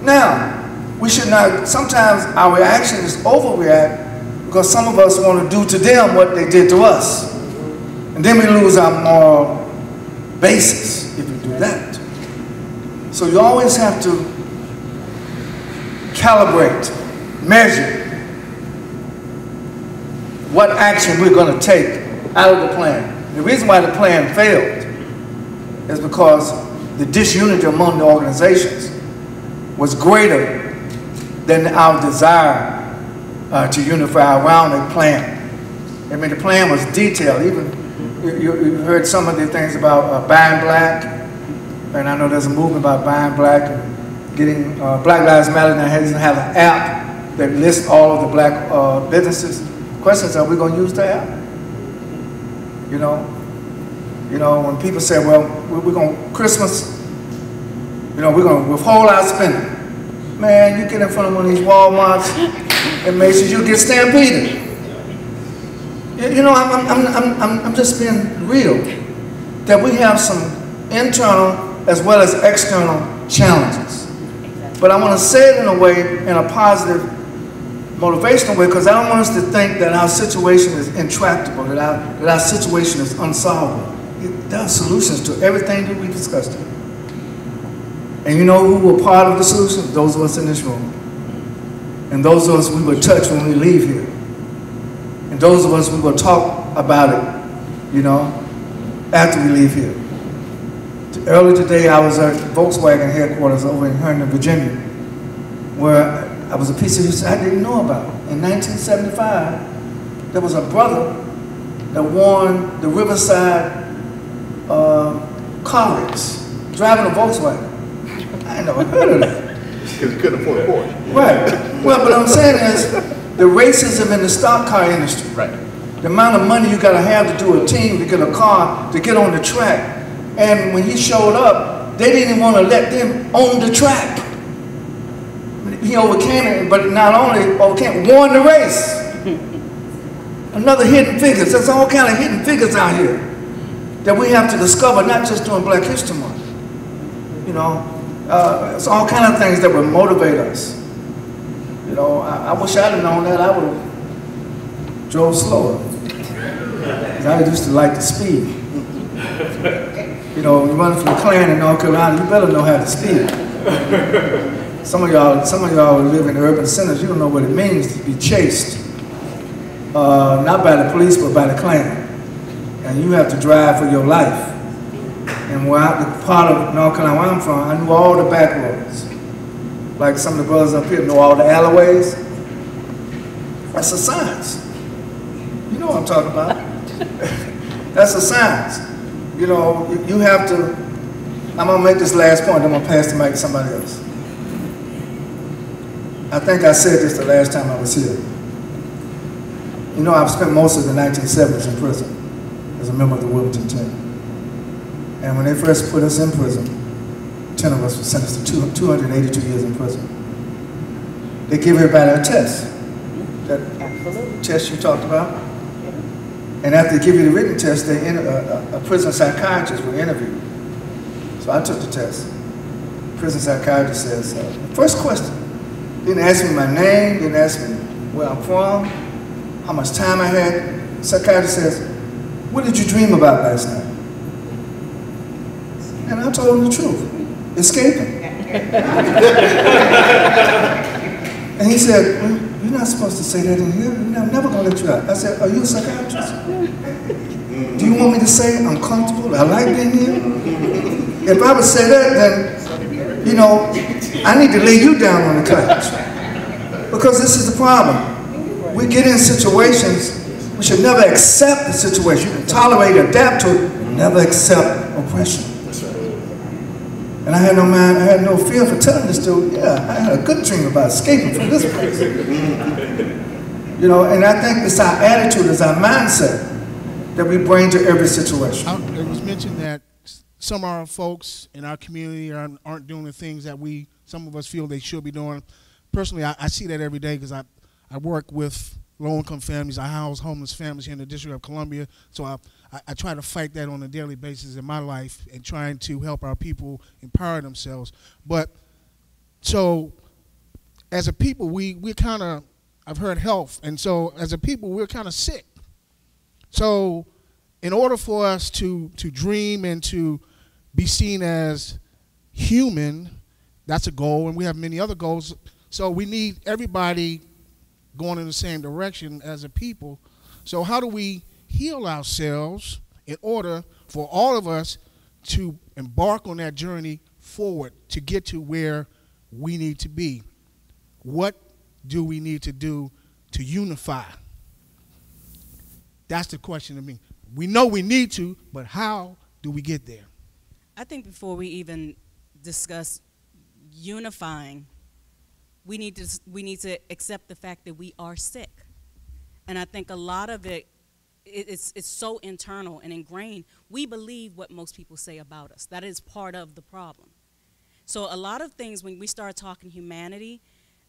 Now, we should not, sometimes our reaction is overreact because some of us want to do to them what they did to us. And then we lose our moral basis if we do that. So you always have to calibrate, measure what action we're going to take out of the plan. The reason why the plan failed is because the disunity among the organizations was greater than our desire to unify around a plan. I mean, the plan was detailed. Even you heard some of the things about buying black, and I know there's a movement about buying black and getting Black Lives Matter now has have an app that lists all of the black businesses. The question is, are we going to use the app? You know, when people say, well, we're going to Christmas, we're going to withhold our spending. Man, you get in front of one of these Walmarts and make sure you get stampeded. I'm just being real. That we have some internal as well as external challenges. But I want to say it in a way, in a positive, motivational way, because I don't want us to think that our situation is intractable, that our situation is unsolvable. There are solutions to everything that we discussed here. And you know who were part of the solution? Those of us in this room. And those of us we will touch when we leave here. And those of us we will talk about it, after we leave here. Earlier today I was at Volkswagen headquarters over in Herndon, Virginia, where I was a piece of history I didn't know about. In 1975, there was a brother that won the Riverside car race, driving a Volkswagen. I never heard of that. Because you couldn't afford a Porsche. Right. Well, but what I'm saying is the racism in the stock car industry. Right. The amount of money you got to have to do a team to get a car to get on the track. And when he showed up, they didn't even want to let them on the track. He overcame it, but not only overcame, won the race. Another hidden figures. There's all kind of hidden figures out here that we have to discover, not just during Black History Month. It's all kind of things that would motivate us. I wish I'd have known that. I would have drove slower. I used to like the speed. You're running from the Klan in North Carolina, you better know how to speed. Some of y'all live in urban centers, you don't know what it means to be chased. Not by the police, but by the Klan. And you have to drive for your life. And the part of North Carolina where I'm from, I knew all the back roads. Like some of the brothers up here know all the alleyways. That's a science. You know what I'm talking about. That's a science. You know, you have to, I'm gonna make this last point, I'm gonna pass the mic to somebody else. I think I said this the last time I was here. You know, I've spent most of the 1970s in prison as a member of the Wilmington 10. And when they first put us in prison, 10 of us were sentenced to 282 years in prison. They give everybody a test. That test you talked about. And after they give you the written test, a prison psychiatrist will interview you. So I took the test. Prison psychiatrist says, first question, didn't ask me my name, didn't ask me where I'm from, how much time I had. Psychiatrist says, what did you dream about last night? And I told him the truth, escaping. And he said, well, you're not supposed to say that in here. I'm never going to let you out. I said, are you a psychiatrist? Do you want me to say I'm comfortable? I like being here? If I would say that, then, you know, I need to lay you down on the couch. Because this is the problem. We get in situations, we should never accept the situation. You can tolerate, adapt to it, never accept oppression. And I had no mind, I had no fear for telling this dude, yeah, I had a good dream about escaping from this place. You know, and I think it's our attitude, it's our mindset that we bring to every situation. It was mentioned that some of our folks in our community aren't doing the things that some of us feel they should be doing. Personally, I see that every day because I work with low-income families. I house homeless families here in the District of Columbia. So I try to fight that on a daily basis in my life and trying to help our people empower themselves. But so as a people, we're kind of, I've heard health, and so as a people, we're kind of sick. So in order for us to dream and to be seen as human, that's a goal, and we have many other goals. So we need everybody going in the same direction as a people. So how do we heal ourselves in order for all of us to embark on that journey forward to get to where we need to be? What do we need to do to unify? That's the question to me. We know we need to, but how do we get there? I think before we even discuss unifying, we need to accept the fact that we are sick. And I think a lot of it's so internal and ingrained. We believe what most people say about us. That is part of the problem. So a lot of things, when we start talking humanity,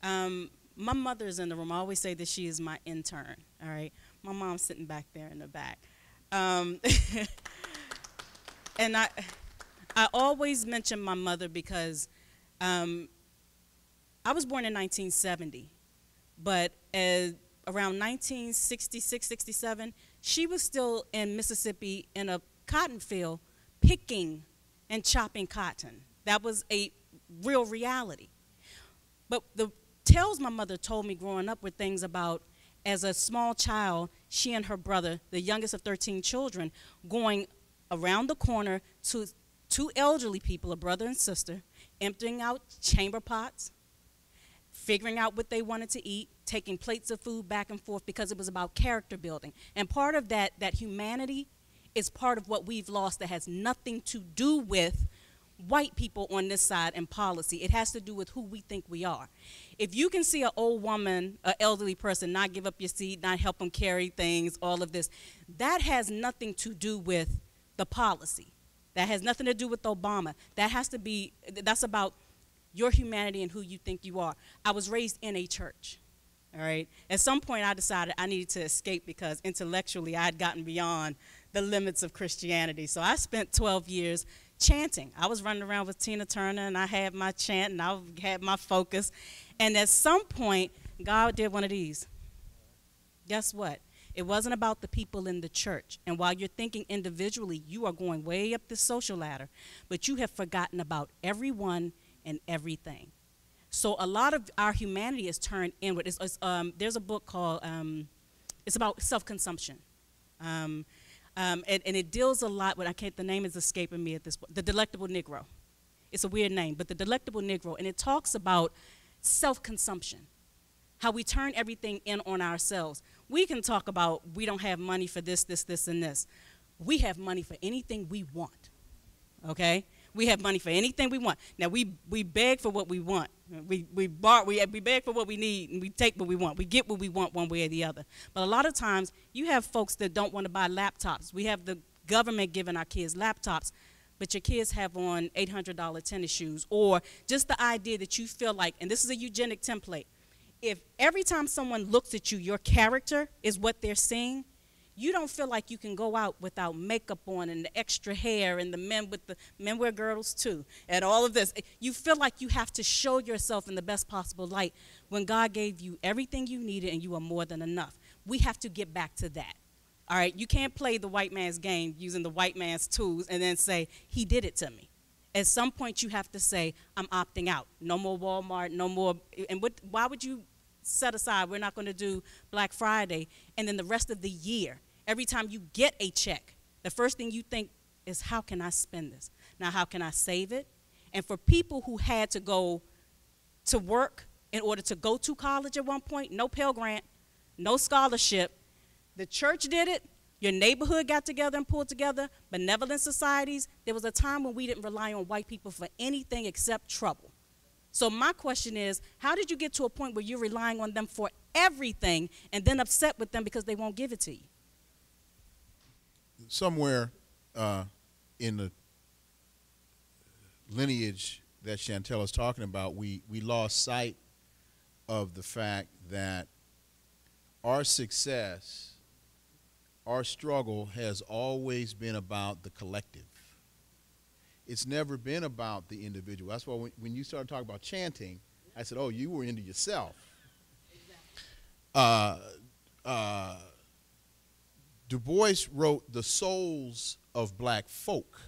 my mother's in the room. I always say that she is my intern, all right? My mom's sitting back there in the back. And I always mention my mother because I was born in 1970, but around 1966, 67, she was still in Mississippi in a cotton field picking and chopping cotton. That was a real reality. But the tales my mother told me growing up were things about, as a small child, she and her brother, the youngest of 13 children, going around the corner to two elderly people, a brother and sister, emptying out chamber pots, figuring out what they wanted to eat, taking plates of food back and forth, because it was about character building. And part of that humanity is part of what we've lost that has nothing to do with white people on this side and policy. It has to do with who we think we are. If you can see an old woman, an elderly person, not give up your seat, not help them carry things, all of this, that has nothing to do with the policy. That has nothing to do with Obama. That's about your humanity and who you think you are. I was raised in a church, all right? At some point, I decided I needed to escape because intellectually I had gotten beyond the limits of Christianity. So I spent 12 years chanting. I was running around with Tina Turner, and I had my chant, and I had my focus. And at some point, God did one of these. Guess what? It wasn't about the people in the church. And while you're thinking individually, you are going way up the social ladder, but you have forgotten about everyone and everything. So a lot of our humanity is turned inward. There's a book called, it's about self-consumption. And it deals a lot with, the name is escaping me at this point, The Delectable Negro. It's a weird name, but The Delectable Negro, and it talks about self-consumption, how we turn everything in on ourselves. We can talk about we don't have money for this, and this. We have money for anything we want, okay? We have money for anything we want. Now, we beg for what we want. We beg for what we need, and we take what we want. We get what we want one way or the other. But a lot of times, you have folks that don't want to buy laptops. We have the government giving our kids laptops, but your kids have on $800 tennis shoes, or just the idea that you feel like, and this is a eugenic template, if every time someone looks at you, your character is what they're seeing, you don't feel like you can go out without makeup on and the extra hair, and the men wear girdles too, and all of this. You feel like you have to show yourself in the best possible light when God gave you everything you needed and you are more than enough. We have to get back to that. All right, you can't play the white man's game using the white man's tools and then say, he did it to me. At some point, you have to say, I'm opting out. No more Walmart, no more. And why would you set aside, we're not going to do Black Friday, and then the rest of the year, every time you get a check, the first thing you think is, how can I spend this? Now, how can I save it? And for people who had to go to work in order to go to college at one point, no Pell Grant, no scholarship, the church did it, your neighborhood got together and pulled together, benevolent societies. There was a time when we didn't rely on white people for anything except trouble. So my question is, how did you get to a point where you're relying on them for everything and then upset with them because they won't give it to you? Somewhere in the lineage that Chantel is talking about, we lost sight of the fact that our success, our struggle has always been about the collective. It's never been about the individual. That's why when you started talking about chanting, I said, oh, you were into yourself. Du Bois wrote the souls of black folk,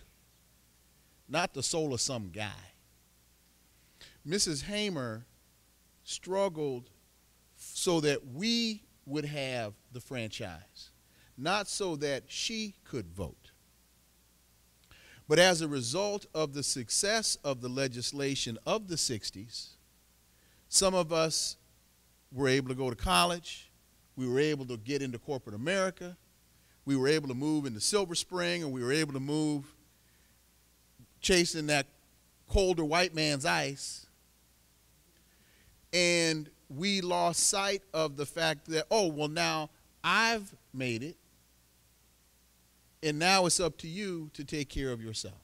not the soul of some guy. Mrs. Hamer struggled so that we would have the franchise, not so that she could vote. But as a result of the success of the legislation of the 60s, some of us were able to go to college, we were able to get into corporate America, we were able to move into Silver Spring, and we were able to move chasing that colder white man's ice. And we lost sight of the fact that, oh, well, now I've made it, and now it's up to you to take care of yourself.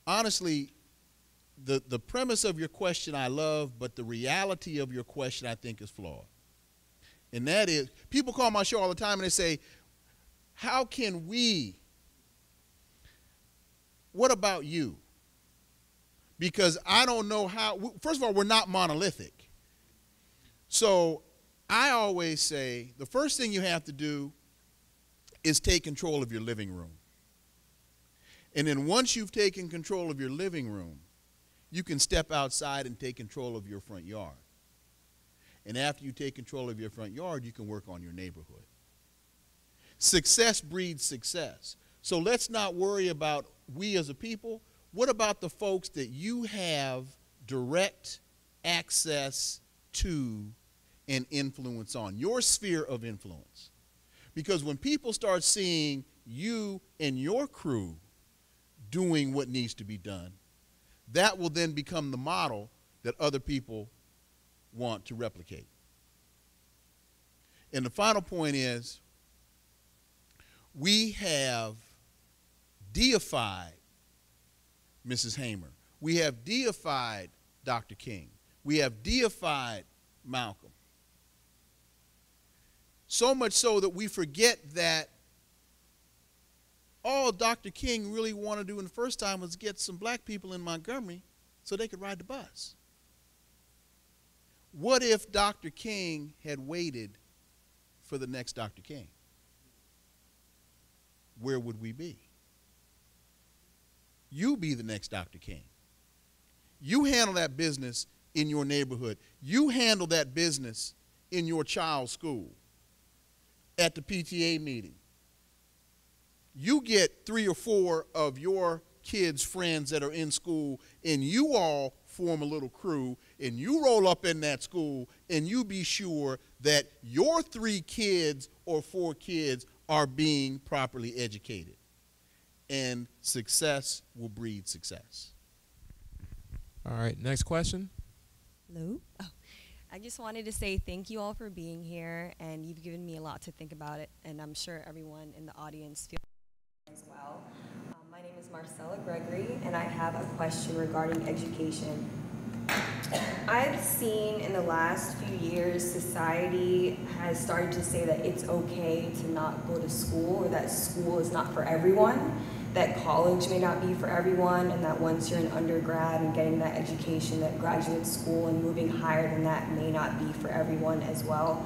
Honestly, the premise of your question I love, but the reality of your question I think is flawed. And that is, people call my show all the time and they say, how can we? What about you? Because I don't know how. First of all, we're not monolithic. So I always say the first thing you have to do is take control of your living room. And then once you've taken control of your living room, you can step outside and take control of your front yard. And after you take control of your front yard, you can work on your neighborhood. Success breeds success. So let's not worry about we as a people. What about the folks that you have direct access to and influence on, your sphere of influence? Because when people start seeing you and your crew doing what needs to be done, that will then become the model that other people want to replicate. And the final point is, we have deified Mrs. Hamer. We have deified Dr. King. We have deified Malcolm. So much so that we forget that all Dr. King really wanted to do in the first time was get some black people in Montgomery so they could ride the bus. What if Dr. King had waited for the next Dr. King? Where would we be? You be the next Dr. King. You handle that business in your neighborhood. You handle that business in your child's school, at the PTA meeting, you get 3 or 4 of your kids' friends that are in school, and you all form a little crew, and you roll up in that school, and you be sure that your 3 kids or 4 kids are being properly educated. And success will breed success. All right, next question. Hello. Oh, I just wanted to say thank you all for being here, and you've given me a lot to think about it, and I'm sure everyone in the audience feels as well. My name is Marcella Gregory, and I have a question regarding education. I've seen in the last few years, society has started to say that it's okay to not go to school, or that school is not for everyone, that college may not be for everyone, and that once you're an undergrad and getting that education, that graduate school and moving higher than that may not be for everyone as well.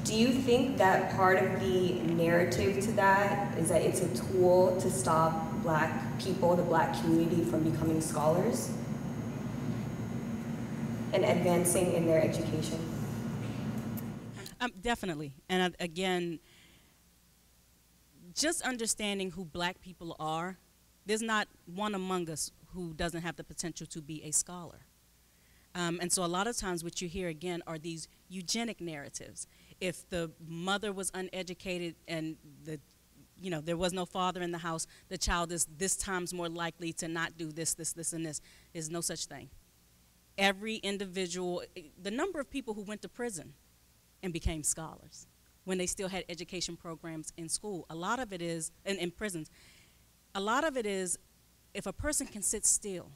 Do you think that part of the narrative to that is that it's a tool to stop Black people, the Black community, from becoming scholars and advancing in their education? Definitely. And again, just understanding who Black people are, there's not one among us who doesn't have the potential to be a scholar. And so a lot of times what you hear again are these eugenic narratives. If the mother was uneducated and there was no father in the house, the child is this times more likely to not do this, and this. There's no such thing. Every individual, the number of people who went to prison and became scholars when they still had education programs in school, a lot of it is, in prisons, a lot of it is if a person can sit still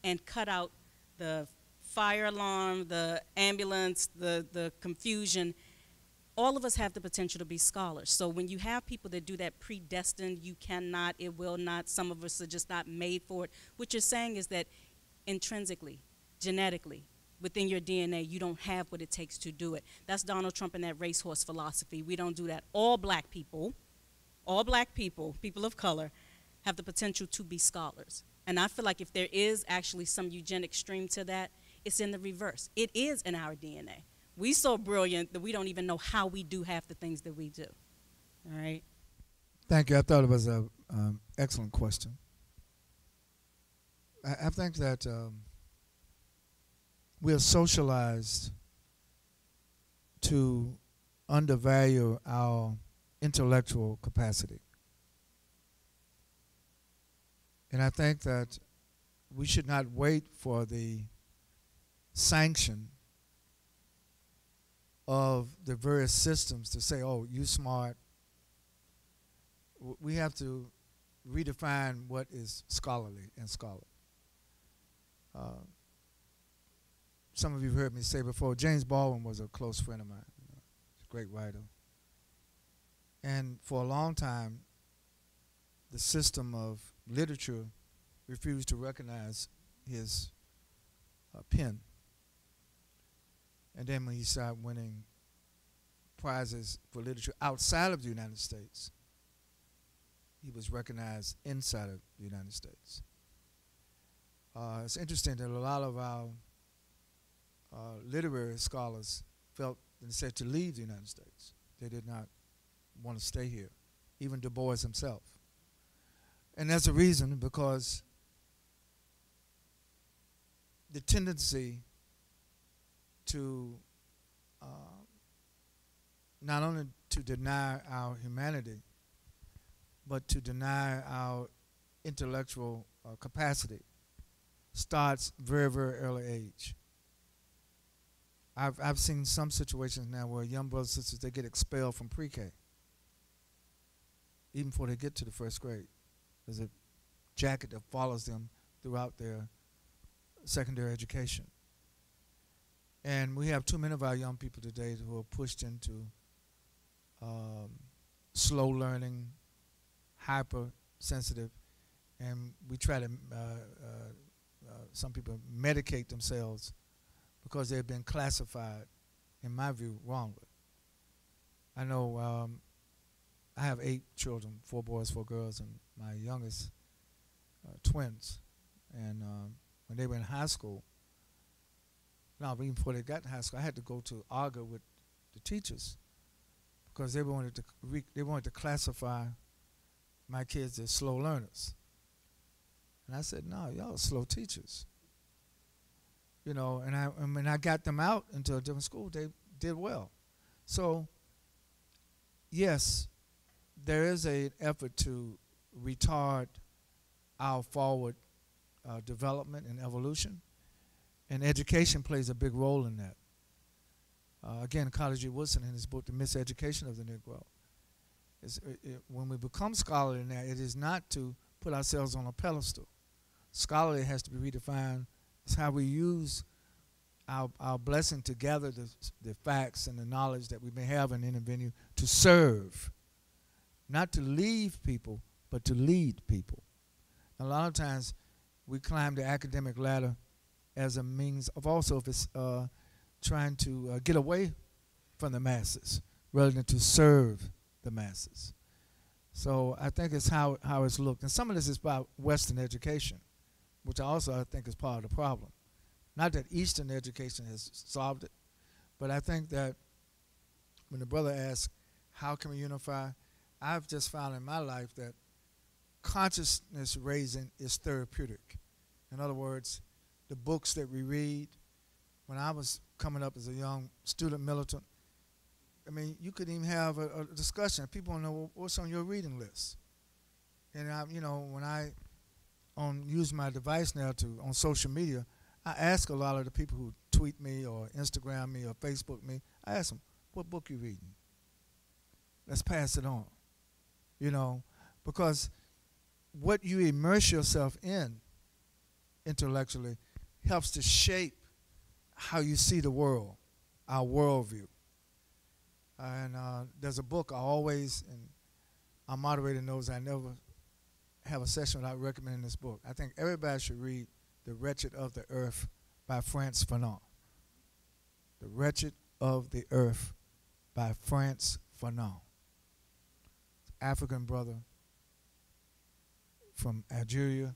and cut out the fire alarm, the ambulance, the confusion, all of us have the potential to be scholars. So when you have people that do that predestined, you cannot, it will not, some of us are just not made for it, what you're saying is that intrinsically, genetically, within your DNA, you don't have what it takes to do it. That's Donald Trump and that racehorse philosophy. We don't do that. All black people, people of color, have the potential to be scholars. And I feel like if there is actually some eugenic stream to that, it's in the reverse. It is in our DNA. We so brilliant that we don't even know how we do half the things that we do. All right? Thank you. I thought it was an excellent question. I think that we are socialized to undervalue our intellectual capacity. And I think that we should not wait for the sanction of the various systems to say, oh, you smart. We have to redefine what is scholarly and scholar. Some of you have heard me say before, James Baldwin was a close friend of mine. He's a great writer. And for a long time, the system of literature refused to recognize his pen. And then when he started winning prizes for literature outside of the United States, he was recognized inside of the United States. It's interesting that a lot of our literary scholars felt necessary to leave the United States. They did not want to stay here, even Du Bois himself. And that's a reason, because the tendency to not only to deny our humanity, but to deny our intellectual capacity starts very, very early age. I've seen some situations now where young brothers and sisters, they get expelled from pre-K, even before they get to the first grade. There's a jacket that follows them throughout their secondary education. And we have too many of our young people today who are pushed into slow learning, hypersensitive, and we try to, some people medicate themselves because they've been classified, in my view, wrongly. I know I have 8 children, 4 boys, 4 girls, and my youngest twins. And when they were in high school, no, even before they got to high school, I had to go to argue with the teachers because they wanted to classify my kids are slow learners. And I said, no, y'all are slow teachers. You know, and when I got them out into a different school, they did well. So, yes, there is an effort to retard our forward development and evolution, and education plays a big role in that. Again, Carter G. Woodson in his book, The Miseducation of the Negro, when we become scholarly in that, it is not to put ourselves on a pedestal. Scholarly has to be redefined. It's how we use our blessing to gather the facts and the knowledge that we may have in any venue to serve, not to leave people, but to lead people. A lot of times we climb the academic ladder as a means of also if it's trying to get away from the masses rather than to serve the masses. So I think it's how it's looked. And some of this is about Western education, which also I think is part of the problem. Not that Eastern education has solved it, but I think that when the brother asked, how can we unify, I've just found in my life that consciousness raising is therapeutic. In other words, the books that we read, when I was coming up as a young student militant, I mean, you could even have a discussion. People don't know, well, what's on your reading list. And when I use my device now on social media, I ask a lot of the people who tweet me or Instagram me or Facebook me, I ask them, what book you reading? Let's pass it on. Because what you immerse yourself in intellectually helps to shape how you see the world, our worldview. And there's a book I always, and our moderator knows I never have a session without recommending this book. I think everybody should read The Wretched of the Earth by Frantz Fanon. The Wretched of the Earth by Frantz Fanon. African brother from Algeria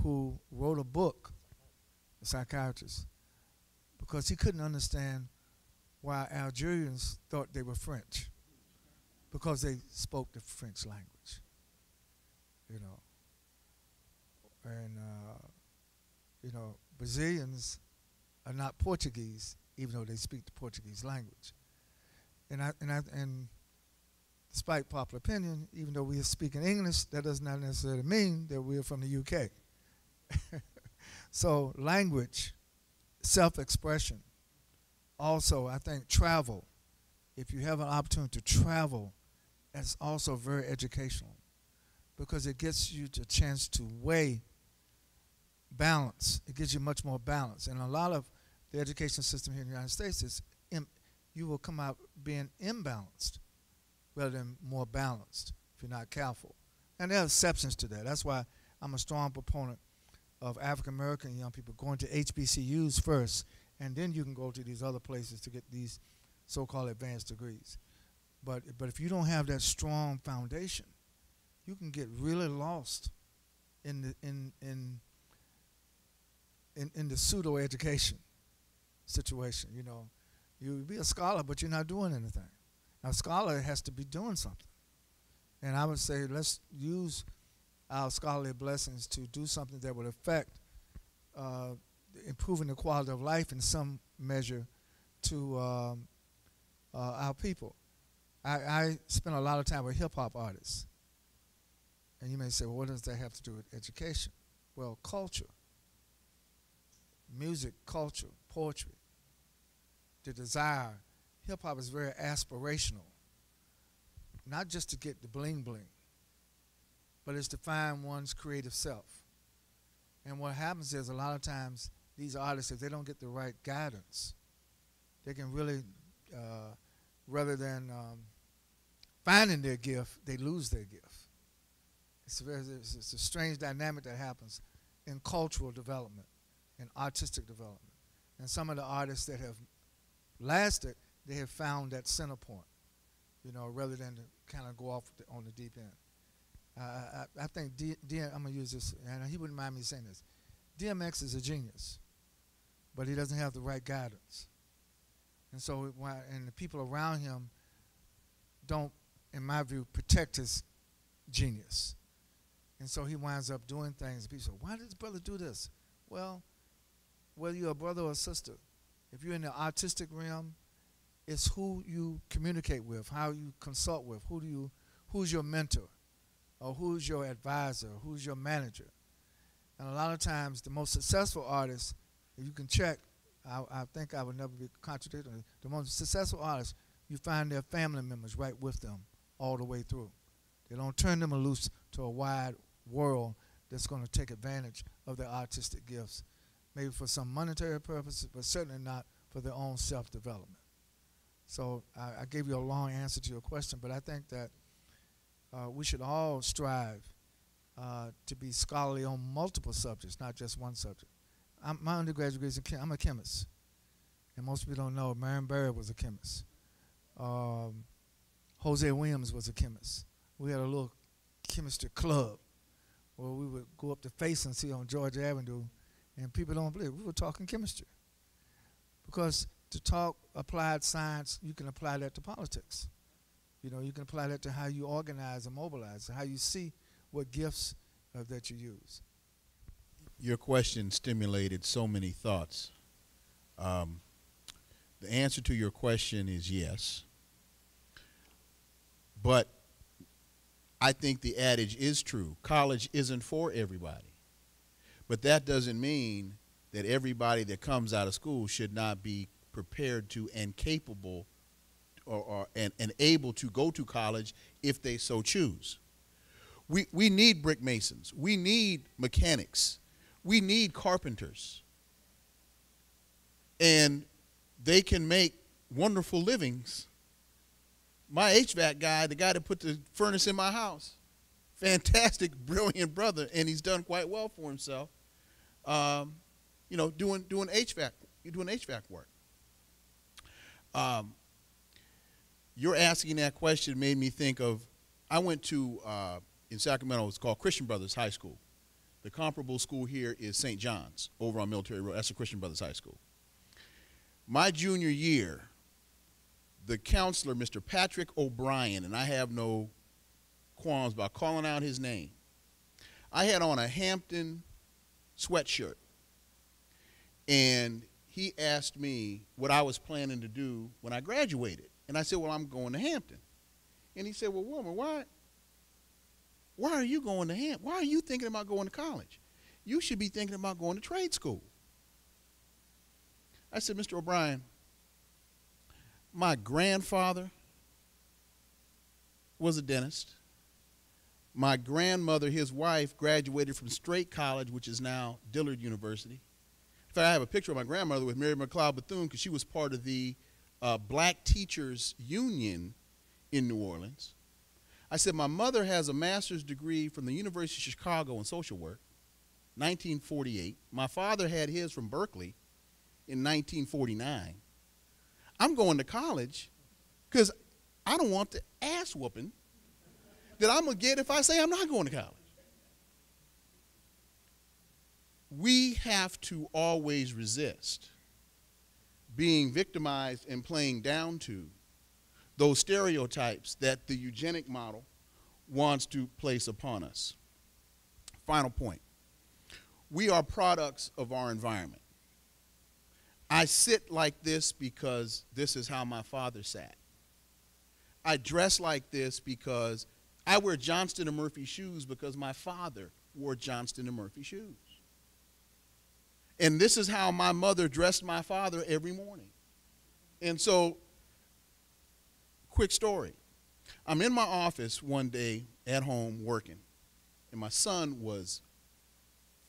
who wrote a book, a psychiatrist, because he couldn't understand why Algerians thought they were French, because they spoke the French language. And Brazilians are not Portuguese, even though they speak the Portuguese language. And despite popular opinion, even though we are speaking English, that does not necessarily mean that we are from the UK. So language, self-expression. Also, I think travel. If you have an opportunity to travel, that's also very educational, because it gets you a chance to weigh balance. It gives you much more balance. And a lot of the education system here in the United States is you will come out being imbalanced rather than more balanced if you're not careful. And there are exceptions to that. That's why I'm a strong proponent of African American young people going to HBCUs first, and then you can go to these other places to get these so-called advanced degrees. But if you don't have that strong foundation, you can get really lost in the pseudo education situation. You be a scholar, but you're not doing anything. Now, a scholar has to be doing something, and I would say let's use our scholarly blessings to do something that would affect improving the quality of life in some measure to our people. I spend a lot of time with hip-hop artists. And you may say, well, what does that have to do with education? Well, culture, music, culture, poetry, the desire. Hip-hop is very aspirational, not just to get the bling-bling, but it's to find one's creative self. And what happens is a lot of times these artists, if they don't get the right guidance, they can really, rather than finding their gift, they lose their gift. It's a strange dynamic that happens in cultural development, in artistic development. And some of the artists that have lasted, they have found that center point, rather than to kind of go off on the deep end. I think I'm going to use this, and he wouldn't mind me saying this. DMX is a genius, but he doesn't have the right guidance. And so, and the people around him don't, in my view, protect his genius. And so he winds up doing things. People say, why did this brother do this? Well, whether you're a brother or a sister, if you're in the artistic realm, it's who you communicate with, how you consult with, who's your mentor, or who's your advisor, who's your manager. And a lot of times, the most successful artists, if you can check, I think I would never be contradicted. The most successful artists, you find their family members right with them all the way through. They don't turn them loose to a wide world that's going to take advantage of their artistic gifts, maybe for some monetary purposes, but certainly not for their own self-development. So I gave you a long answer to your question, but I think that we should all strive to be scholarly on multiple subjects, not just one subject. My undergraduate degree is I'm a chemist, and most people don't know Marion Barry was a chemist. Jose Williams was a chemist. We had a little chemistry club where we would go up to Face and see on Georgia Avenue, and people don't believe we were talking chemistry. Because to talk applied science, you can apply that to politics. You know, you can apply that to how you organize and mobilize, how you see what gifts that you use. Your question stimulated so many thoughts. The answer to your question is yes. But I think the adage is true. College isn't for everybody. But that doesn't mean that everybody that comes out of school should not be prepared to and capable and able to go to college if they so choose. We need brick masons. We need mechanics. We need carpenters. And they can make wonderful livings. My HVAC guy, the guy that put the furnace in my house, fantastic, brilliant brother, and he's done quite well for himself. You know, doing HVAC work. Your asking that question made me think of, I went to, in Sacramento, it's called Christian Brothers High School. The comparable school here is St. John's over on Military Road. That's a Christian Brothers High School. My junior year, the counselor, Mr. Patrick O'Brien, and I have no qualms about calling out his name, I had on a Hampton sweatshirt, and he asked me what I was planning to do when I graduated. And I said, well, I'm going to Hampton. And he said, well, Wilmer, why are you going to Hampton? Why are you thinking about going to college? You should be thinking about going to trade school. I said, Mr. O'Brien, my grandfather was a dentist. My grandmother, his wife, graduated from Straight College, which is now Dillard University. In fact, I have a picture of my grandmother with Mary McLeod Bethune because she was part of the Black Teachers Union in New Orleans. I said, my mother has a master's degree from the University of Chicago in social work, 1948. My father had his from Berkeley in 1949. I'm going to college because I don't want the ass whooping that I'm going to get if I say I'm not going to college. We have to always resist being victimized and playing down to those stereotypes that the eugenic model wants to place upon us. Final point. We are products of our environment. I sit like this because this is how my father sat. I dress like this because I wear Johnston & Murphy shoes because my father wore Johnston & Murphy shoes. And this is how my mother dressed my father every morning. And so, quick story. I'm in my office one day at home working, and my son was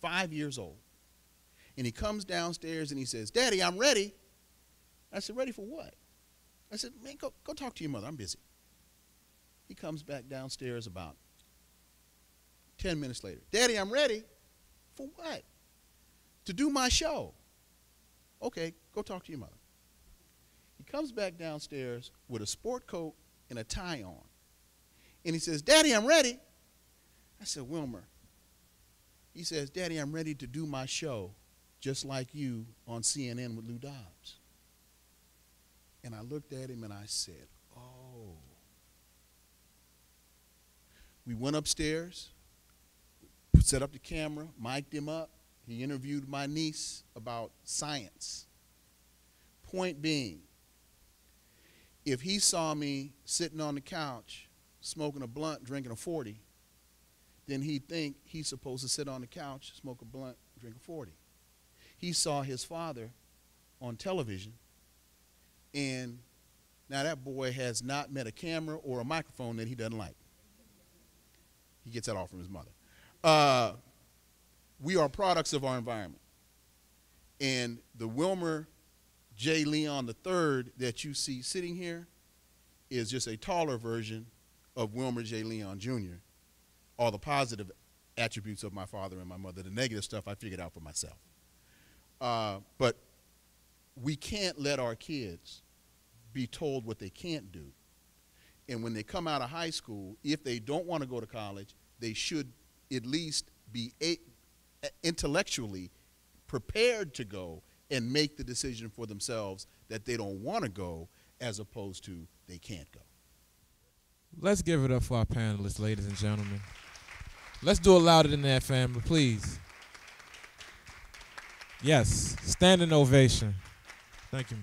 5 years old. And he comes downstairs and he says, Daddy, I'm ready. I said, ready for what? I said, man, go talk to your mother. I'm busy. He comes back downstairs about 10 minutes later. Daddy, I'm ready. For what? To do my show. Okay, go talk to your mother. He comes back downstairs with a sport coat and a tie on. And he says, Daddy, I'm ready. I said, Wilmer. He says, Daddy, I'm ready to do my show just like you on CNN with Lou Dobbs. And I looked at him and I said, oh. We went upstairs, set up the camera, mic'd him up. He interviewed my niece about science. Point being, if he saw me sitting on the couch, smoking a blunt, drinking a 40, then he'd think he's supposed to sit on the couch, smoke a blunt, drink a 40. He saw his father on television, and now that boy has not met a camera or a microphone that he doesn't like. He gets that all from his mother. We are products of our environment. And the Wilmer J. Leon III that you see sitting here is just a taller version of Wilmer J. Leon Jr. All the positive attributes of my father and my mother. The negative stuff I figured out for myself. But we can't let our kids be told what they can't do. And when they come out of high school, if they don't want to go to college, they should at least be intellectually prepared to go and make the decision for themselves that they don't want to go as opposed to they can't go. Let's give it up for our panelists, ladies and gentlemen. Let's do it louder than that, family, please. Yes, standing ovation. Thank you.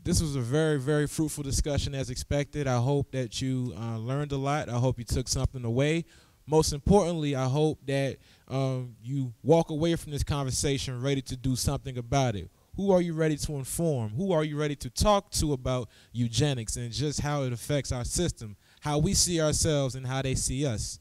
This was a very, very fruitful discussion as expected. I hope that you learned a lot. I hope you took something away. Most importantly, I hope that you walk away from this conversation ready to do something about it. Who are you ready to inform? Who are you ready to talk to about eugenics and just how it affects our system, how we see ourselves and how they see us?